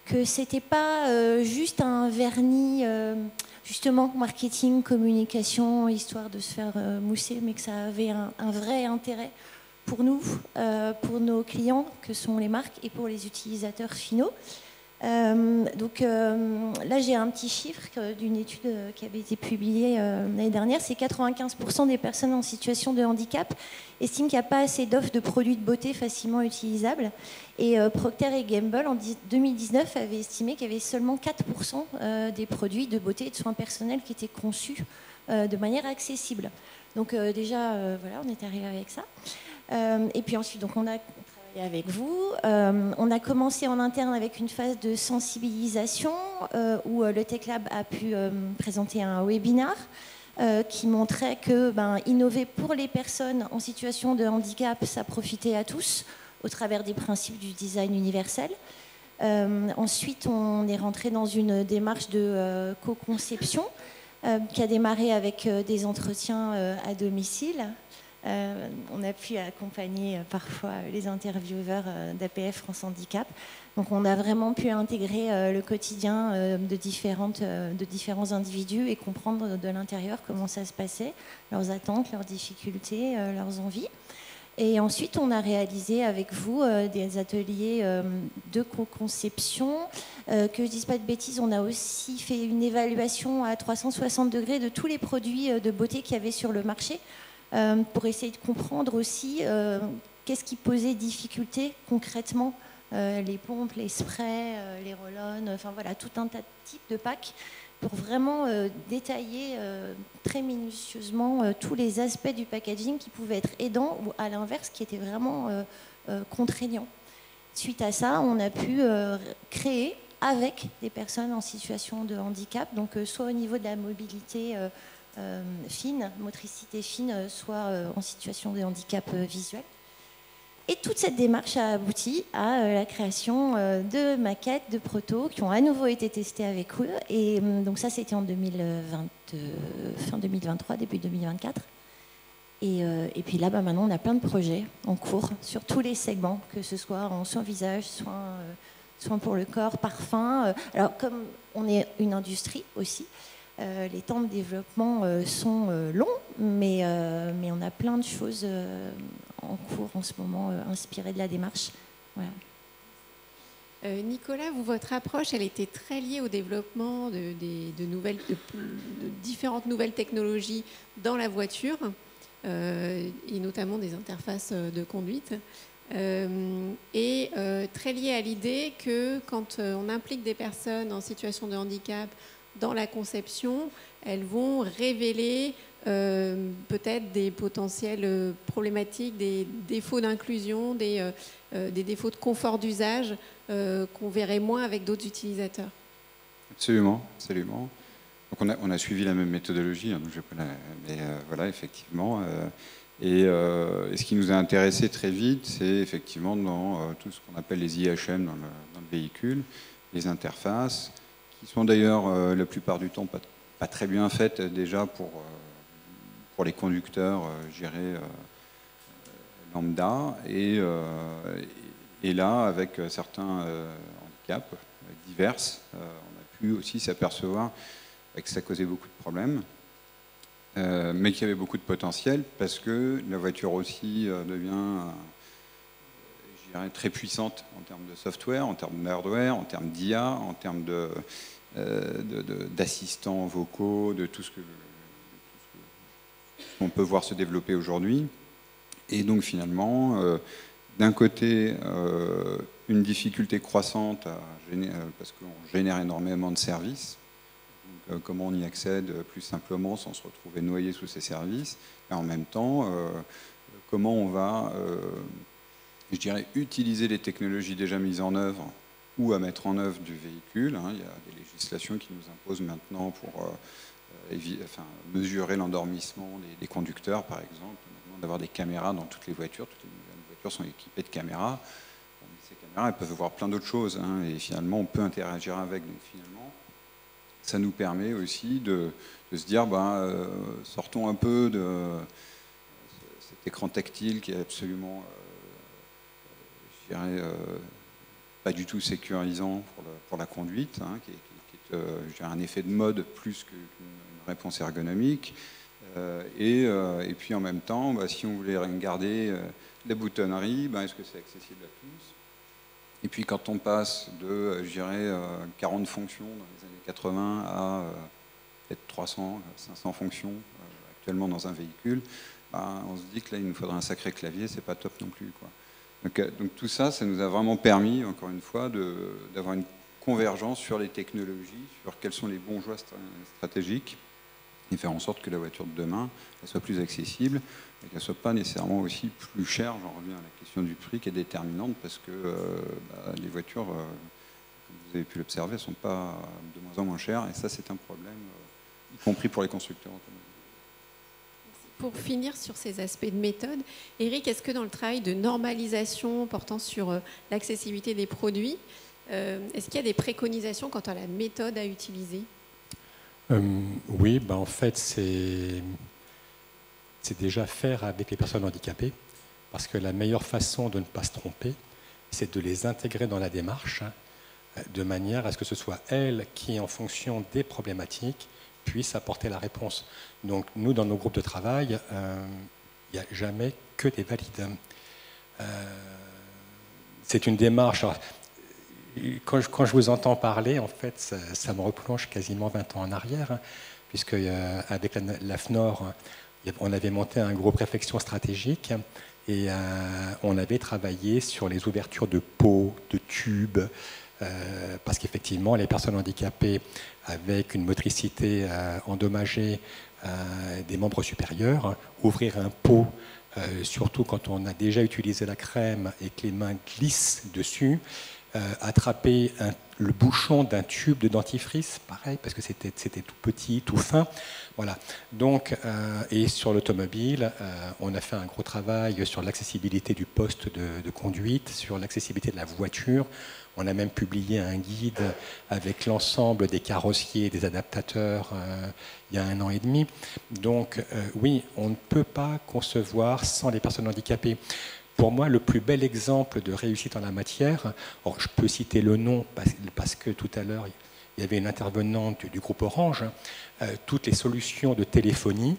que ce n'était pas juste un vernis, justement, marketing, communication, histoire de se faire mousser, mais que ça avait un vrai intérêt pour nous, pour nos clients, que sont les marques, et pour les utilisateurs finaux. Donc là, j'ai un petit chiffre d'une étude qui avait été publiée l'année dernière. C'est 95% des personnes en situation de handicap estiment qu'il n'y a pas assez d'offres de produits de beauté facilement utilisables. Et Procter & Gamble, en 2019, avait estimé qu'il y avait seulement 4% des produits de beauté et de soins personnels qui étaient conçus de manière accessible. Donc déjà, voilà, on est arrivé avec ça. Et puis ensuite, donc, on a avec vous. On a commencé en interne avec une phase de sensibilisation où le Tech Lab a pu présenter un webinar qui montrait que innover pour les personnes en situation de handicap, ça profitait à tous au travers des principes du design universel. Ensuite, on est rentré dans une démarche de co-conception qui a démarré avec des entretiens à domicile. On a pu accompagner parfois les intervieweurs d'APF France Handicap. Donc on a vraiment pu intégrer le quotidien de différents individus et comprendre de l'intérieur comment ça se passait, leurs attentes, leurs difficultés, leurs envies. Et ensuite, on a réalisé avec vous des ateliers de co-conception. Que je ne dise pas de bêtises, on a aussi fait une évaluation à 360 degrés de tous les produits de beauté qu'il y avait sur le marché. Pour essayer de comprendre aussi qu'est-ce qui posait difficulté concrètement, les pompes, les sprays, les roll-on, enfin voilà, tout un tas de types de packs pour vraiment détailler très minutieusement tous les aspects du packaging qui pouvaient être aidants ou à l'inverse qui étaient vraiment contraignants. Suite à ça, on a pu créer avec des personnes en situation de handicap, donc soit au niveau de la mobilité fine, motricité fine, soit en situation de handicap visuel. Et toute cette démarche a abouti à la création de maquettes, de protos qui ont à nouveau été testées avec eux. Et donc ça, c'était en fin 2023, début 2024. Et puis là, maintenant, on a plein de projets en cours sur tous les segments, que ce soit en soins visage, soins pour le corps, parfum. Alors, comme on est une industrie aussi, les temps de développement sont longs, mais on a plein de choses en cours en ce moment, inspirées de la démarche. Voilà. Nicolas, votre approche, elle était très liée au développement de différentes nouvelles technologies dans la voiture, et notamment des interfaces de conduite. Et très liée à l'idée que quand on implique des personnes en situation de handicap dans la conception, elles vont révéler peut-être des potentielles problématiques, des défauts d'inclusion, des défauts de confort d'usage qu'on verrait moins avec d'autres utilisateurs. Absolument, absolument. Donc on a suivi la même méthodologie, hein, donc mais voilà, effectivement. Et ce qui nous a intéressé très vite, c'est effectivement dans tout ce qu'on appelle les IHM dans le véhicule, les interfaces, qui sont d'ailleurs la plupart du temps pas très bien faites déjà pour les conducteurs gérer lambda, et là, avec certains handicaps divers, on a pu aussi s'apercevoir que ça causait beaucoup de problèmes, mais qu'il y avait beaucoup de potentiel, parce que la voiture aussi devient, je dirais, très puissante en termes de software, en termes de hardware, en termes d'IA, en termes d'assistants vocaux, de tout ce qu'on peut voir se développer aujourd'hui. Et donc finalement, d'un côté, une difficulté croissante parce qu'on génère énormément de services. Donc, comment on y accède plus simplement sans se retrouver noyé sous ces services. Et en même temps, comment on va, je dirais, utiliser les technologies déjà mises en œuvre ou à mettre en œuvre du véhicule. Il y a des législations qui nous imposent maintenant pour mesurer l'endormissement des conducteurs, par exemple, d'avoir des caméras dans toutes les voitures. Toutes les nouvelles voitures sont équipées de caméras. Ces caméras, elles peuvent voir plein d'autres choses, et finalement, on peut interagir avec. Donc finalement, ça nous permet aussi de se dire, sortons un peu de cet écran tactile qui est absolument, je dirais, pas du tout sécurisant pour la conduite, qui est je dirais, un effet de mode plus qu'une réponse ergonomique. Et puis en même temps, si on voulait regarder la boutonnerie, est-ce que c'est accessible à tous? Et puis quand on passe de, je dirais, 40 fonctions dans les années 80 à peut-être 300, 500 fonctions actuellement dans un véhicule, on se dit que là, il nous faudrait un sacré clavier, c'est pas top non plus, quoi. Donc tout ça, ça nous a vraiment permis, encore une fois, d'avoir une convergence sur les technologies, sur quels sont les bons choix stratégiques, et faire en sorte que la voiture de demain elle soit plus accessible et qu'elle ne soit pas nécessairement aussi plus chère. J'en reviens à la question du prix qui est déterminante, parce que les voitures, comme vous avez pu l'observer, elles ne sont pas de moins en moins chères, et ça c'est un problème, y compris pour les constructeurs automobiles. Pour finir sur ces aspects de méthode, Eric, est-ce que dans le travail de normalisation portant sur l'accessibilité des produits, est-ce qu'il y a des préconisations quant à la méthode à utiliser ? Oui, en fait, c'est déjà faire avec les personnes handicapées, parce que la meilleure façon de ne pas se tromper, c'est de les intégrer dans la démarche, de manière à ce que ce soit elles qui, en fonction des problématiques, puissent apporter la réponse. Donc nous, dans nos groupes de travail, il n'y a jamais que des valides. C'est une démarche... Alors, quand je vous entends parler, en fait, ça me replonge quasiment 20 ans en arrière, puisque avec la FNOR, on avait monté un groupe réflexion stratégique, et on avait travaillé sur les ouvertures de pots, de tubes, parce qu'effectivement, les personnes handicapées avec une motricité endommagée des membres supérieurs, ouvrir un pot, surtout quand on a déjà utilisé la crème et que les mains glissent dessus, attraper le bouchon d'un tube de dentifrice, pareil, parce que c'était tout petit, tout fin. Voilà. Donc, et sur l'automobile, on a fait un gros travail sur l'accessibilité du poste de conduite, sur l'accessibilité de la voiture. On a même publié un guide avec l'ensemble des carrossiers et des adaptateurs il y a 1 an et demi. Donc, oui, on ne peut pas concevoir sans les personnes handicapées. Pour moi, le plus bel exemple de réussite en la matière, or, je peux citer le nom parce que tout à l'heure, il y avait une intervenante du groupe Orange, toutes les solutions de téléphonie,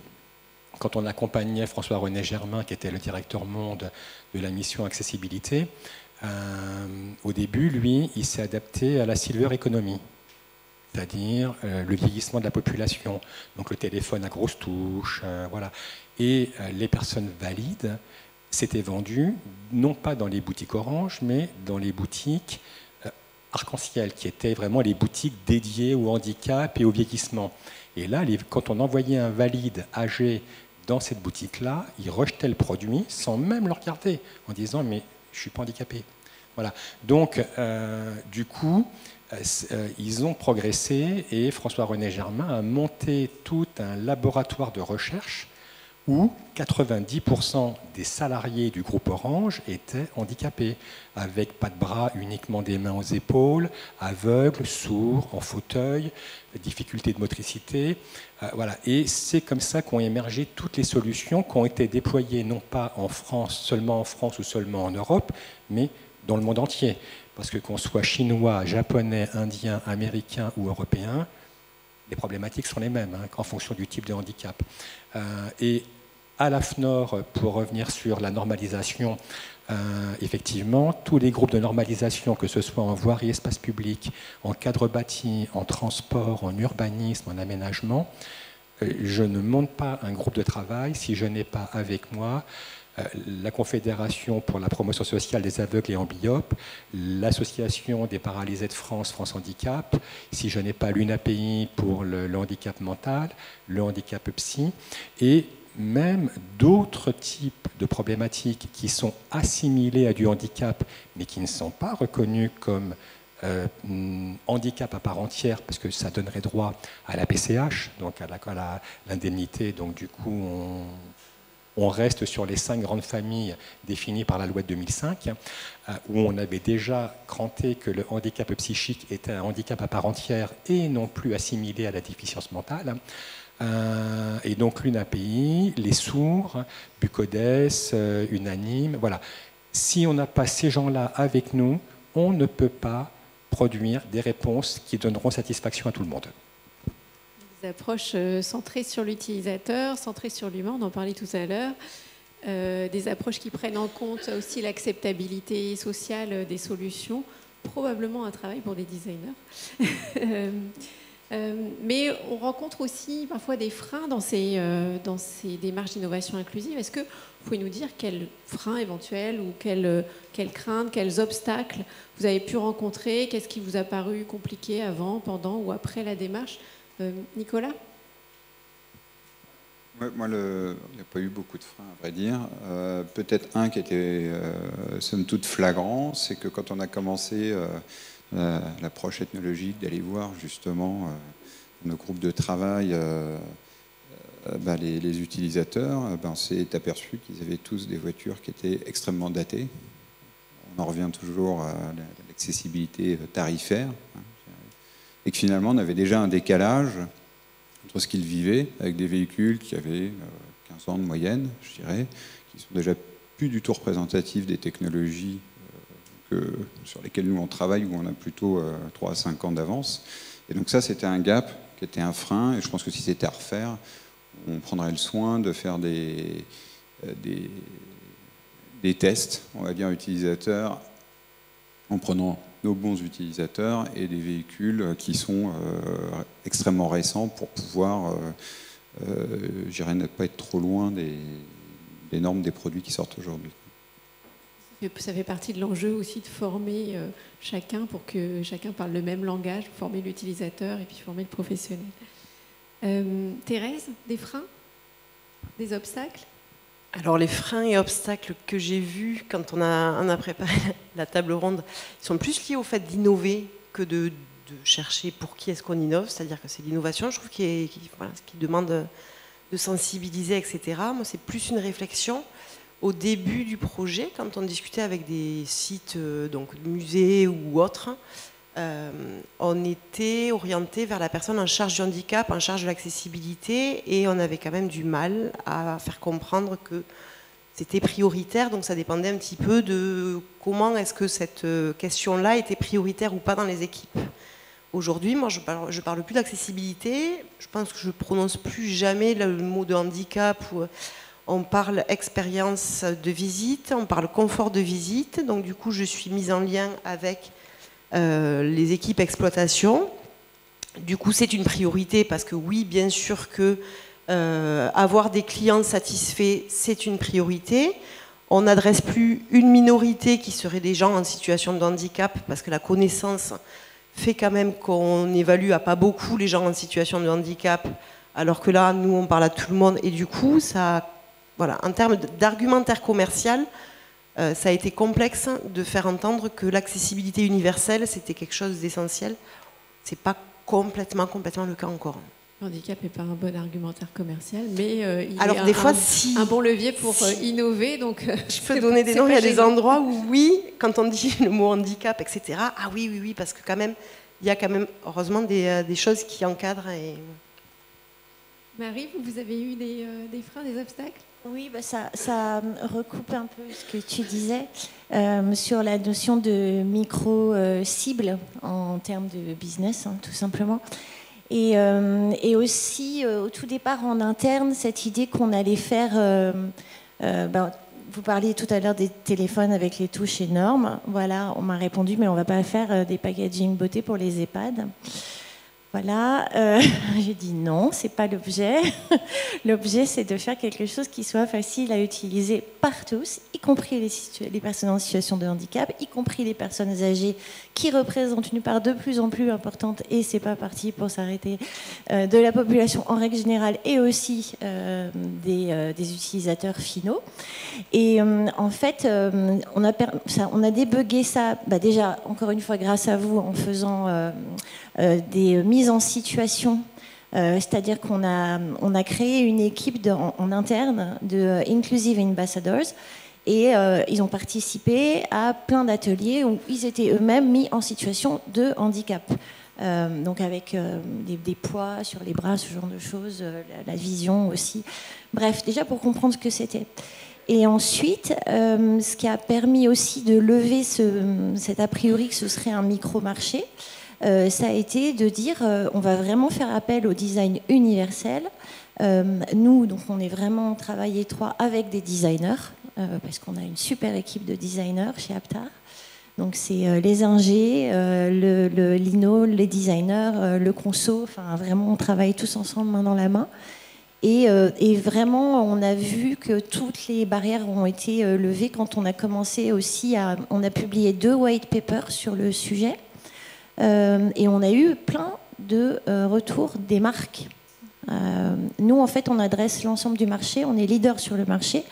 quand on accompagnait François-René Germain, qui était le directeur monde de la mission accessibilité, au début, lui, il s'est adapté à la silver economy, c'est-à-dire le vieillissement de la population, donc le téléphone à grosses touches, voilà. Et les personnes valides, c'était vendu, non pas dans les boutiques Orange, mais dans les boutiques Arc-en-Ciel, qui étaient vraiment les boutiques dédiées au handicap et au vieillissement. Et là, quand on envoyait un valide âgé dans cette boutique-là, il rejetait le produit sans même le regarder, en disant « mais je ne suis pas handicapé ». Voilà. Donc, du coup, ils ont progressé, et François-René Germain a monté tout un laboratoire de recherche où 90% des salariés du groupe Orange étaient handicapés, avec pas de bras, uniquement des mains aux épaules, aveugles, sourds, en fauteuil, difficultés de motricité. Voilà. Et c'est comme ça qu'ont émergé toutes les solutions qui ont été déployées, non pas en France, seulement en France ou seulement en Europe, mais dans le monde entier. Parce que qu'on soit chinois, japonais, indien, américain ou européen, les problématiques sont les mêmes, en fonction du type de handicap. Et à l'AFNOR, pour revenir sur la normalisation, effectivement, tous les groupes de normalisation, que ce soit en voirie, espace public, en cadre bâti, en transport, en urbanisme, en aménagement, je ne monte pas un groupe de travail si je n'ai pas avec moi la Confédération pour la promotion sociale des aveugles et amblyopes, l'Association des paralysés de France, France Handicap, si je n'ai pas l'UNAPI pour le handicap mental, le handicap psy, et même d'autres types de problématiques qui sont assimilées à du handicap, mais qui ne sont pas reconnues comme handicap à part entière, parce que ça donnerait droit à la PCH, donc à l'indemnité. Donc du coup, on reste sur les 5 grandes familles définies par la loi de 2005, où on avait déjà cranté que le handicap psychique était un handicap à part entière et non plus assimilé à la déficience mentale. Et donc l'UNAPI, les sourds, Bucodes, Unanime, voilà. Si on n'a pas ces gens-là avec nous, on ne peut pas produire des réponses qui donneront satisfaction à tout le monde. Des approches centrées sur l'utilisateur, centrées sur l'humain, on en parlait tout à l'heure. Des approches qui prennent en compte aussi l'acceptabilité sociale des solutions, probablement un travail pour des designers. Mais on rencontre aussi parfois des freins dans ces démarches d'innovation inclusive. Est-ce que vous pouvez nous dire quels freins éventuels ou quelles craintes, quels obstacles vous avez pu rencontrer? Qu'est-ce qui vous a paru compliqué avant, pendant ou après la démarche? Nicolas? Moi, il n'y a pas eu beaucoup de freins, à vrai dire. Peut-être un qui était somme toute flagrant, c'est que quand on a commencé l'approche ethnologique, d'aller voir justement nos groupes de travail, les utilisateurs, on s'est aperçu qu'ils avaient tous des voitures qui étaient extrêmement datées. On en revient toujours à l'accessibilité tarifaire, et que finalement on avait déjà un décalage entre ce qu'ils vivaient avec des véhicules qui avaient 15 ans de moyenne, je dirais, qui sont déjà plus du tout représentatifs des technologies sur lesquelles nous on travaille, où on a plutôt 3 à 5 ans d'avance. Et donc ça, c'était un gap qui était un frein, et je pense que si c'était à refaire, on prendrait le soin de faire des tests, on va dire, utilisateurs, en prenant nos bons utilisateurs et des véhicules qui sont extrêmement récents pour pouvoir, je dirais, ne pas être trop loin des normes des produits qui sortent aujourd'hui. Ça fait partie de l'enjeu aussi de former chacun pour que chacun parle le même langage, former l'utilisateur et puis former le professionnel. Thérèse, des freins, des obstacles? Alors les freins et obstacles que j'ai vus quand on a préparé la table ronde, ils sont plus liés au fait d'innover que de chercher pour qui est-ce qu'on innove, c'est-à-dire que c'est l'innovation, je trouve, qui demande de sensibiliser, etc. Moi, c'est plus une réflexion. Au début du projet, quand on discutait avec des sites, donc musées ou autres, on était orienté vers la personne en charge du handicap, en charge de l'accessibilité, et on avait quand même du mal à faire comprendre que c'était prioritaire, donc ça dépendait un petit peu de comment est-ce que cette question-là était prioritaire ou pas dans les équipes. Aujourd'hui, moi, je parle plus d'accessibilité, je pense que je prononce plus jamais le mot de handicap. On parle expérience de visite, on parle confort de visite, donc du coup je suis mise en lien avec les équipes exploitation. Du coup c'est une priorité parce que oui, bien sûr que avoir des clients satisfaits, c'est une priorité. On n'adresse plus une minorité qui serait des gens en situation de handicap parce que la connaissance fait quand même qu'on évalue à pas beaucoup les gens en situation de handicap, alors que là, nous, on parle à tout le monde. Et du coup, ça, voilà, en termes d'argumentaire commercial, ça a été complexe de faire entendre que l'accessibilité universelle, c'était quelque chose d'essentiel. C'est pas complètement le cas encore. Le handicap n'est pas un bon argumentaire commercial, mais il Alors, est des fois, si... un bon levier pour innover. Donc, je peux donner des noms. Il y a des endroits où, oui, quand on dit le mot handicap, etc., ah oui, oui, oui, parce que quand même, il y a quand même, heureusement, des choses qui encadrent. Et... Marie, vous avez eu des freins, des obstacles? Oui, bah ça recoupe un peu ce que tu disais sur la notion de micro-cible en termes de business, hein, tout simplement. Et aussi, au tout départ, en interne, cette idée qu'on allait faire... vous parliez tout à l'heure des téléphones avec les touches énormes. Voilà, on m'a répondu, mais on ne va pas faire des packaging beauté pour les EHPAD. Voilà, j'ai dit non, c'est pas l'objet. L'objet, c'est de faire quelque chose qui soit facile à utiliser par tous, y compris les personnes en situation de handicap, y compris les personnes âgées qui représentent une part de plus en plus importante, et c'est pas parti pour s'arrêter, de la population en règle générale, et aussi des utilisateurs finaux. Et en fait, on a débugué ça, déjà, encore une fois, grâce à vous, en faisant des mises en situation, c'est-à-dire qu'on a créé une équipe en interne de Inclusive Ambassadors, et ils ont participé à plein d'ateliers où ils étaient eux-mêmes mis en situation de handicap. Donc avec des poids sur les bras, ce genre de choses, la vision aussi. Bref, déjà pour comprendre ce que c'était. Et ensuite, ce qui a permis aussi de lever cet a priori que ce serait un micro-marché, ça a été de dire on va vraiment faire appel au design universel. Nous, donc, on est vraiment en travail étroit avec des designers, parce qu'on a une super équipe de designers chez Aptar. Donc c'est les ingés, le lino, les designers, le conso, enfin vraiment on travaille tous ensemble main dans la main. Et vraiment, on a vu que toutes les barrières ont été levées quand on a commencé aussi on a publié 2 white papers sur le sujet. Et on a eu plein de retours des marques. Nous, en fait, on adresse l'ensemble du marché, on est leader sur le marché.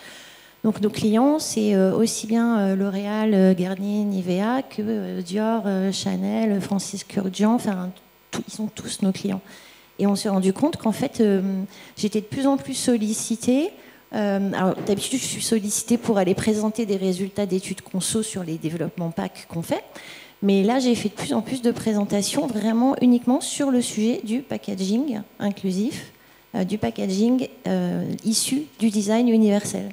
Donc nos clients, c'est aussi bien L'Oréal, Garnier, Nivea que Dior, Chanel, Francis Kurkdjian, enfin, ils sont tous nos clients. Et on s'est rendu compte qu'en fait, j'étais de plus en plus sollicitée. Alors, d'habitude, je suis sollicitée pour aller présenter des résultats d'études conso sur les développements PAC qu'on fait. Mais là, j'ai fait de plus en plus de présentations vraiment uniquement sur le sujet du packaging inclusif, du packaging issu du design universel.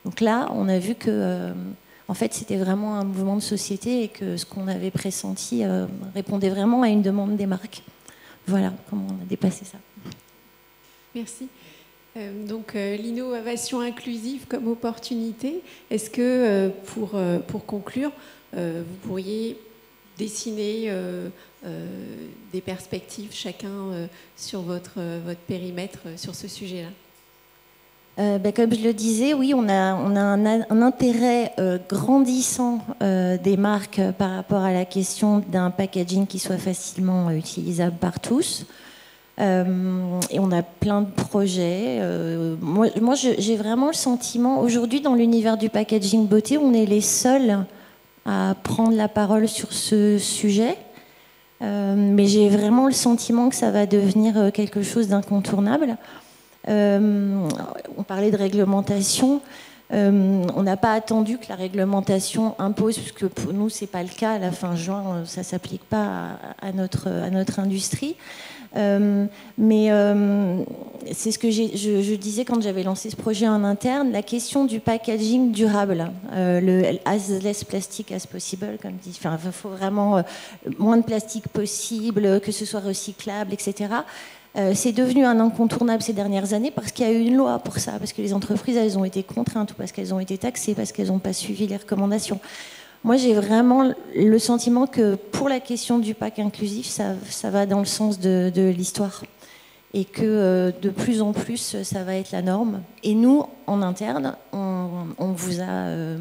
Donc là, on a vu que en fait, c'était vraiment un mouvement de société et que ce qu'on avait pressenti répondait vraiment à une demande des marques. Voilà comment on a dépassé ça. Merci. Donc l'innovation inclusive comme opportunité, est-ce que pour conclure, vous pourriez dessiner des perspectives chacun sur votre périmètre sur ce sujet-là? Comme je le disais, oui, on a un intérêt grandissant des marques par rapport à la question d'un packaging qui soit facilement utilisable par tous. Et on a plein de projets. Moi j'ai vraiment le sentiment, aujourd'hui dans l'univers du packaging beauté, on est les seuls à prendre la parole sur ce sujet. Mais j'ai vraiment le sentiment que ça va devenir quelque chose d'incontournable. On parlait de réglementation. On n'a pas attendu que la réglementation impose, puisque pour nous c'est pas le cas. À la fin juin, ça s'applique pas à notre industrie. Mais c'est ce que je disais quand j'avais lancé ce projet en interne, la question du packaging durable, le as less plastic as possible, comme dit. Enfin, il faut vraiment moins de plastique possible, que ce soit recyclable, etc. C'est devenu un incontournable ces dernières années parce qu'il y a eu une loi pour ça, parce que les entreprises, elles ont été contraintes, ou parce qu'elles ont été taxées, parce qu'elles n'ont pas suivi les recommandations. Moi, j'ai vraiment le sentiment que pour la question du pack inclusif, ça va dans le sens de l'histoire. Et que de plus en plus, ça va être la norme. Et nous, en interne, on vous a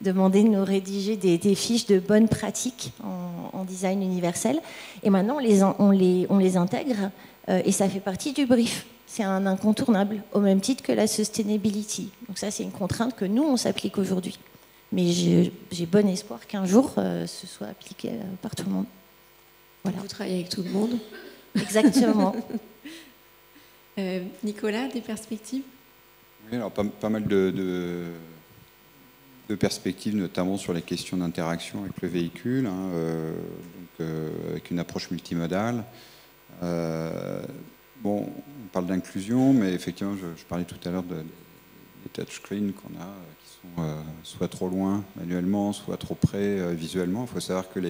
demandé de nous rédiger des fiches de bonnes pratiques en design universel. Et maintenant, on les intègre. Et ça fait partie du brief. C'est un incontournable, au même titre que la sustainability. Donc ça, c'est une contrainte que nous, on s'applique aujourd'hui. Mais j'ai bon espoir qu'un jour, ce soit appliqué par tout le monde. Voilà. Vous travaillez avec tout le monde. Exactement. Nicolas, des perspectives? Oui, alors pas mal de perspectives, notamment sur les questions d'interaction avec le véhicule, hein, avec une approche multimodale. Bon, on parle d'inclusion, mais effectivement, je parlais tout à l'heure des touchscreens qu'on a, qui sont soit trop loin manuellement, soit trop près visuellement. Il faut savoir que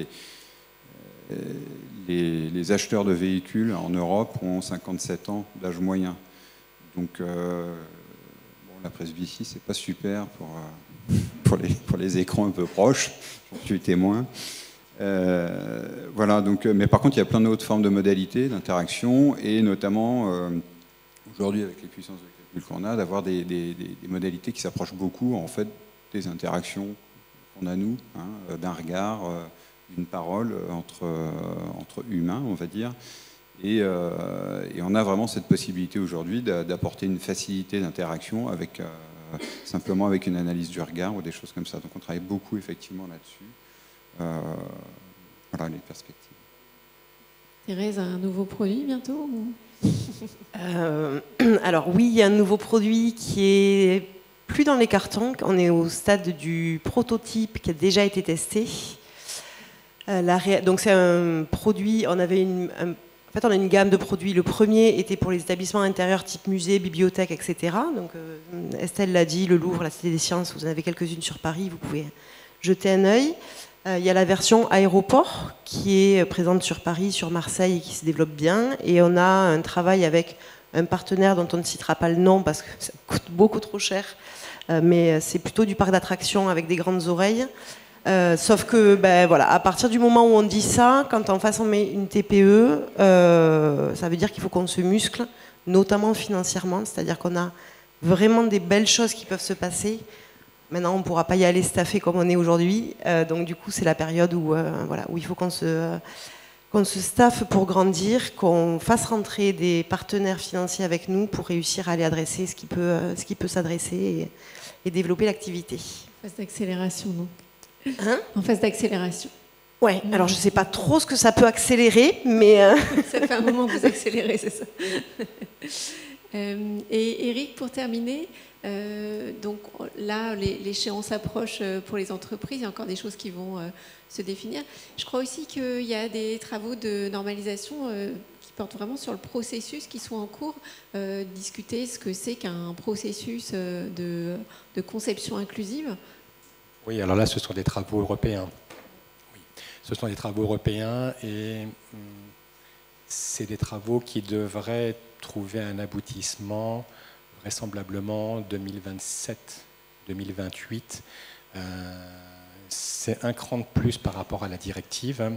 les acheteurs de véhicules en Europe ont 57 ans d'âge moyen. Donc, la presbytie, c'est pas super pour les écrans un peu proches. J'en suis témoin. Voilà, donc, mais par contre, il y a plein d'autres formes de modalités d'interaction, et notamment aujourd'hui, avec les puissances de calcul qu'on a, d'avoir des modalités qui s'approchent beaucoup en fait des interactions qu'on a nous, hein, d'un regard, d'une parole entre humains, on va dire. Et on a vraiment cette possibilité aujourd'hui d'apporter une facilité d'interaction simplement avec une analyse du regard ou des choses comme ça. Donc on travaille beaucoup effectivement là-dessus. Voilà les perspectives. Thérèse, un nouveau produit bientôt ou... Alors oui, il y a un nouveau produit qui est plus dans les cartons. On est au stade du prototype qui a déjà été testé. Donc c'est un produit, on a une gamme de produits. Le premier était pour les établissements intérieurs type musée, bibliothèque, etc. Donc Estelle l'a dit, le Louvre, la Cité des Sciences, vous en avez quelques-unes sur Paris, vous pouvez jeter un œil. Il y a la version aéroport qui est présente sur Paris, sur Marseille et qui se développe bien. Et on a un travail avec un partenaire dont on ne citera pas le nom parce que ça coûte beaucoup trop cher. Mais c'est plutôt du parc d'attractions avec des grandes oreilles. Sauf que, voilà, à partir du moment où on dit ça, quand en face on met une TPE, ça veut dire qu'il faut qu'on se muscle, notamment financièrement. C'est-à-dire qu'on a vraiment des belles choses qui peuvent se passer. Maintenant, on ne pourra pas y aller staffé comme on est aujourd'hui. Donc, du coup, c'est la période où il faut qu'on se staffe pour grandir, qu'on fasse rentrer des partenaires financiers avec nous pour réussir à aller adresser ce qui peut s'adresser et développer l'activité. En phase d'accélération, non? Hein? En phase d'accélération. Ouais, alors je ne sais pas trop ce que ça peut accélérer, mais... Ça fait un moment que vous accélérez, c'est ça. Et Eric, pour terminer... donc là, l'échéance approche pour les entreprises, il y a encore des choses qui vont se définir. Je crois aussi qu'il y a des travaux de normalisation qui portent vraiment sur le processus qui sont en cours, discuter ce que c'est qu'un processus de conception inclusive. Oui, alors là, ce sont des travaux européens. Oui. Ce sont des travaux européens et c'est des travaux qui devraient trouver un aboutissement vraisemblablement 2027-2028. C'est un cran de plus par rapport à la directive,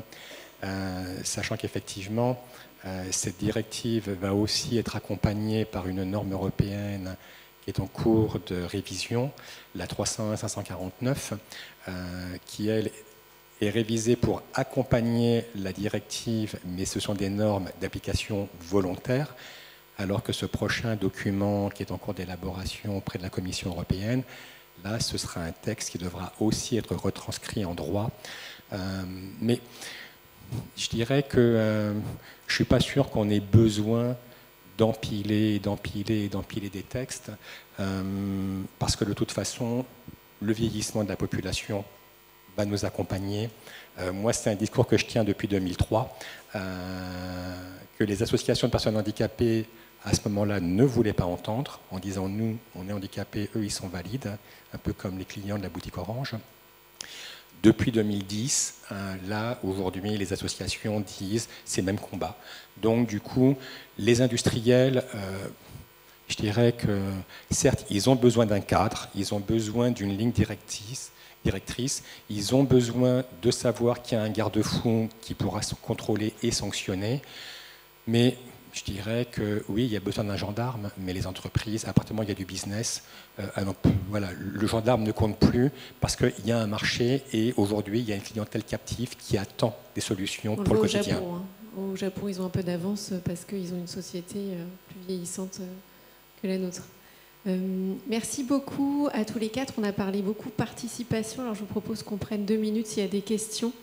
sachant qu'effectivement, cette directive va aussi être accompagnée par une norme européenne qui est en cours de révision, la 301-549, qui, elle, est révisée pour accompagner la directive, mais ce sont des normes d'application volontaire, alors que ce prochain document qui est en cours d'élaboration auprès de la Commission européenne, là, ce sera un texte qui devra aussi être retranscrit en droit. Mais je dirais que je ne suis pas sûr qu'on ait besoin d'empiler des textes, parce que de toute façon, le vieillissement de la population va nous accompagner. Moi, c'est un discours que je tiens depuis 2003, que les associations de personnes handicapées à ce moment-là, ne voulaient pas entendre, en disant nous, on est handicapés, eux, ils sont valides, un peu comme les clients de la boutique Orange. Depuis 2010, là, aujourd'hui, les associations disent c'est même combat. Donc, du coup, les industriels, je dirais que, certes, ils ont besoin d'un cadre, ils ont besoin d'une ligne directrice, ils ont besoin de savoir qu'il y a un garde-fou qui pourra se contrôler et sanctionner, mais je dirais que oui, il y a besoin d'un gendarme, mais les entreprises, à partir du moment où il y a du business, voilà, le gendarme ne compte plus parce qu'il y a un marché et aujourd'hui, il y a une clientèle captive qui attend des solutions pour le quotidien. Japon, hein. Au Japon, ils ont un peu d'avance parce qu'ils ont une société plus vieillissante que la nôtre. Merci beaucoup à tous les quatre. On a parlé beaucoup participation. Alors, je vous propose qu'on prenne 2 minutes s'il y a des questions.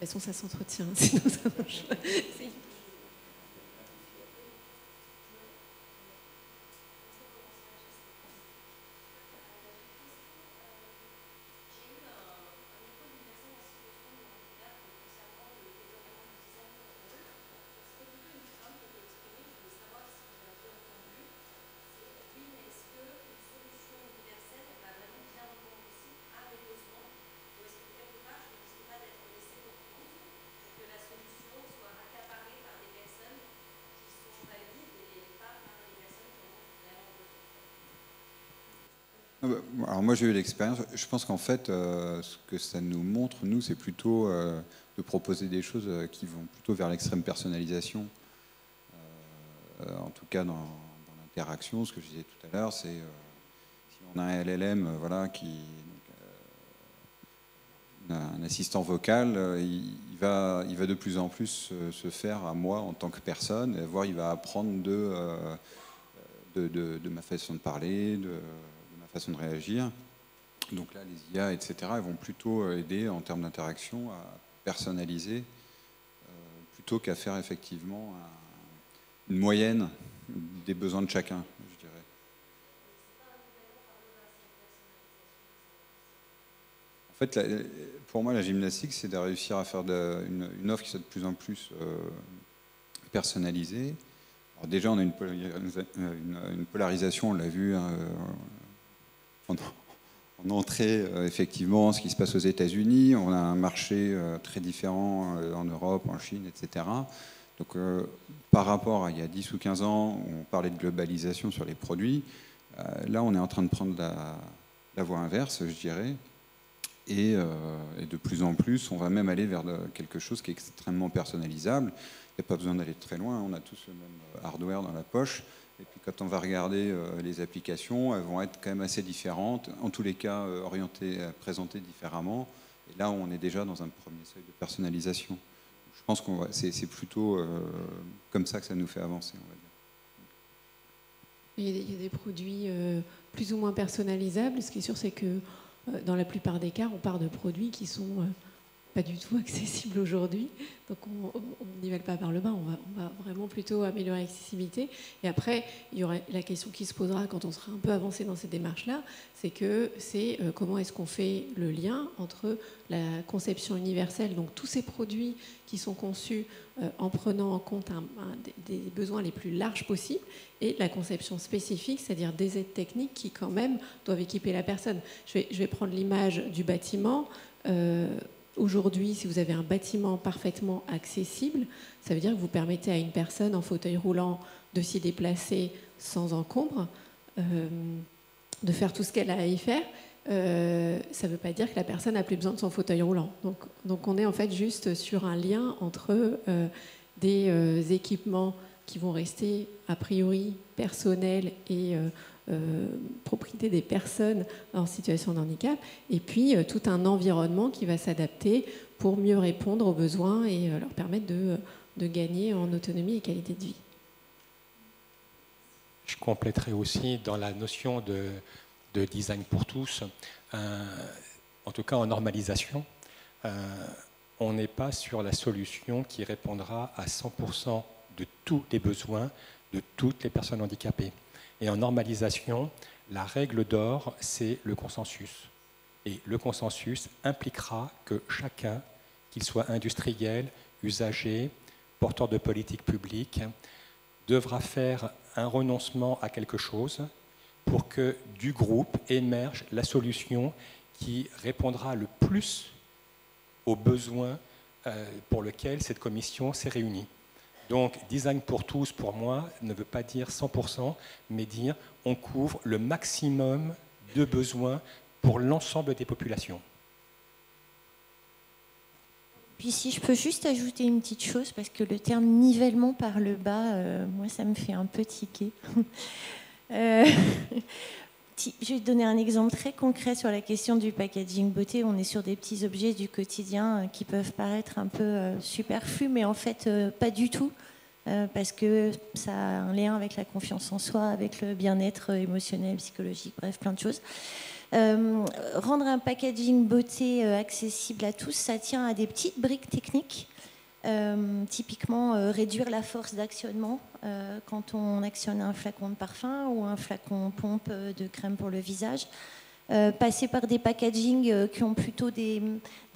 De toute façon, ça s'entretient. Sinon, ça marche. Alors moi j'ai eu l'expérience, je pense qu'en fait ce que ça nous montre, nous, c'est plutôt de proposer des choses qui vont plutôt vers l'extrême personnalisation. En tout cas dans l'interaction, ce que je disais tout à l'heure, c'est si on a un LLM voilà, un assistant vocal, il va de plus en plus se faire à moi en tant que personne, et voire il va apprendre de ma façon de parler, de façon de réagir. Donc là, les IA, etc., elles vont plutôt aider en termes d'interaction à personnaliser plutôt qu'à faire effectivement une moyenne des besoins de chacun, je dirais. En fait, pour moi, la gymnastique, c'est de réussir à faire une offre qui soit de plus en plus personnalisée. Alors déjà, on a une polarisation, on l'a vu, en entrée, effectivement, ce qui se passe aux États-Unis. On a un marché très différent en Europe, en Chine, etc. Donc, par rapport à il y a 10 ou 15 ans, où on parlait de globalisation sur les produits, là, on est en train de prendre la voie inverse, je dirais. Et de plus en plus, on va même aller vers quelque chose qui est extrêmement personnalisable. Il n'y a pas besoin d'aller très loin, on a tous le même hardware dans la poche. Et puis quand on va regarder les applications, elles vont être quand même assez différentes, en tous les cas orientées, présentées différemment. Et là, on est déjà dans un premier seuil de personnalisation. Je pense que c'est plutôt comme ça que ça nous fait avancer, on va dire. Il y a des produits plus ou moins personnalisables. Ce qui est sûr, c'est que dans la plupart des cas, on part de produits qui sont pas du tout accessibles aujourd'hui. Donc on nivelle pas par le bas, on va vraiment plutôt améliorer l'accessibilité. Et après, il y aura la question qui se posera quand on sera un peu avancé dans cette démarche-là, c'est comment est-ce qu'on fait le lien entre la conception universelle, donc tous ces produits qui sont conçus en prenant en compte des besoins les plus larges possibles, et la conception spécifique, c'est-à-dire des aides techniques qui quand même doivent équiper la personne. Je vais prendre l'image du bâtiment. Aujourd'hui, si vous avez un bâtiment parfaitement accessible, ça veut dire que vous permettez à une personne en fauteuil roulant de s'y déplacer sans encombre, de faire tout ce qu'elle a à y faire. Ça ne veut pas dire que la personne n'a plus besoin de son fauteuil roulant. Donc on est en fait juste sur un lien entre des équipements qui vont rester a priori personnels et propriété des personnes en situation de handicap, et puis tout un environnement qui va s'adapter pour mieux répondre aux besoins et leur permettre de gagner en autonomie et qualité de vie. Je compléterai aussi dans la notion de design pour tous, en tout cas en normalisation, on n'est pas sur la solution qui répondra à 100% de tous les besoins de toutes les personnes handicapées. Et en normalisation, la règle d'or, c'est le consensus. Et le consensus impliquera que chacun, qu'il soit industriel, usager, porteur de politique publique, devra faire un renoncement à quelque chose pour que du groupe émerge la solution qui répondra le plus aux besoins pour lesquels cette commission s'est réunie. Donc, design pour tous, pour moi, ne veut pas dire 100%, mais dire on couvre le maximum de besoins pour l'ensemble des populations. Puis si je peux juste ajouter une petite chose, parce que le terme nivellement par le bas, moi, ça me fait un peu tiquer. Je vais te donner un exemple très concret sur la question du packaging beauté. On est sur des petits objets du quotidien qui peuvent paraître un peu superflus, mais en fait pas du tout, parce que ça a un lien avec la confiance en soi, avec le bien-être émotionnel, psychologique, bref, plein de choses. Rendre un packaging beauté accessible à tous, ça tient à des petites briques techniques. Typiquement, réduire la force d'actionnement quand on actionne un flacon de parfum ou un flacon pompe de crème pour le visage. Passer par des packagings qui ont plutôt des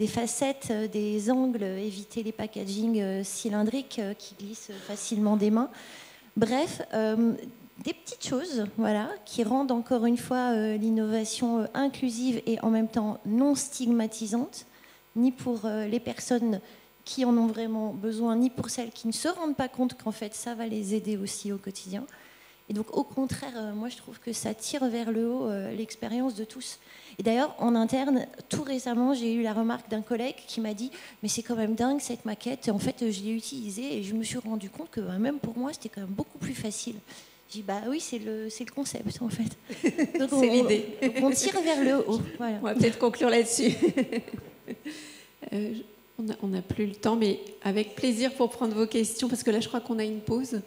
facettes, des angles, éviter les packagings cylindriques qui glissent facilement des mains. Bref, des petites choses voilà, qui rendent encore une fois l'innovation inclusive et en même temps non stigmatisante, ni pour les personnes qui en ont vraiment besoin, ni pour celles qui ne se rendent pas compte qu'en fait ça va les aider aussi au quotidien. Et donc au contraire, moi je trouve que ça tire vers le haut l'expérience de tous. Et d'ailleurs en interne, tout récemment, j'ai eu la remarque d'un collègue qui m'a dit « mais c'est quand même dingue cette maquette, en fait je l'ai utilisée et je me suis rendu compte que même pour moi c'était quand même beaucoup plus facile ». J'ai dit « bah oui, c'est le concept en fait ». C'est l'idée. On tire vers le haut. Voilà. On va peut-être conclure là-dessus. On n'a plus le temps, mais avec plaisir pour prendre vos questions, parce que là je crois qu'on a une pause.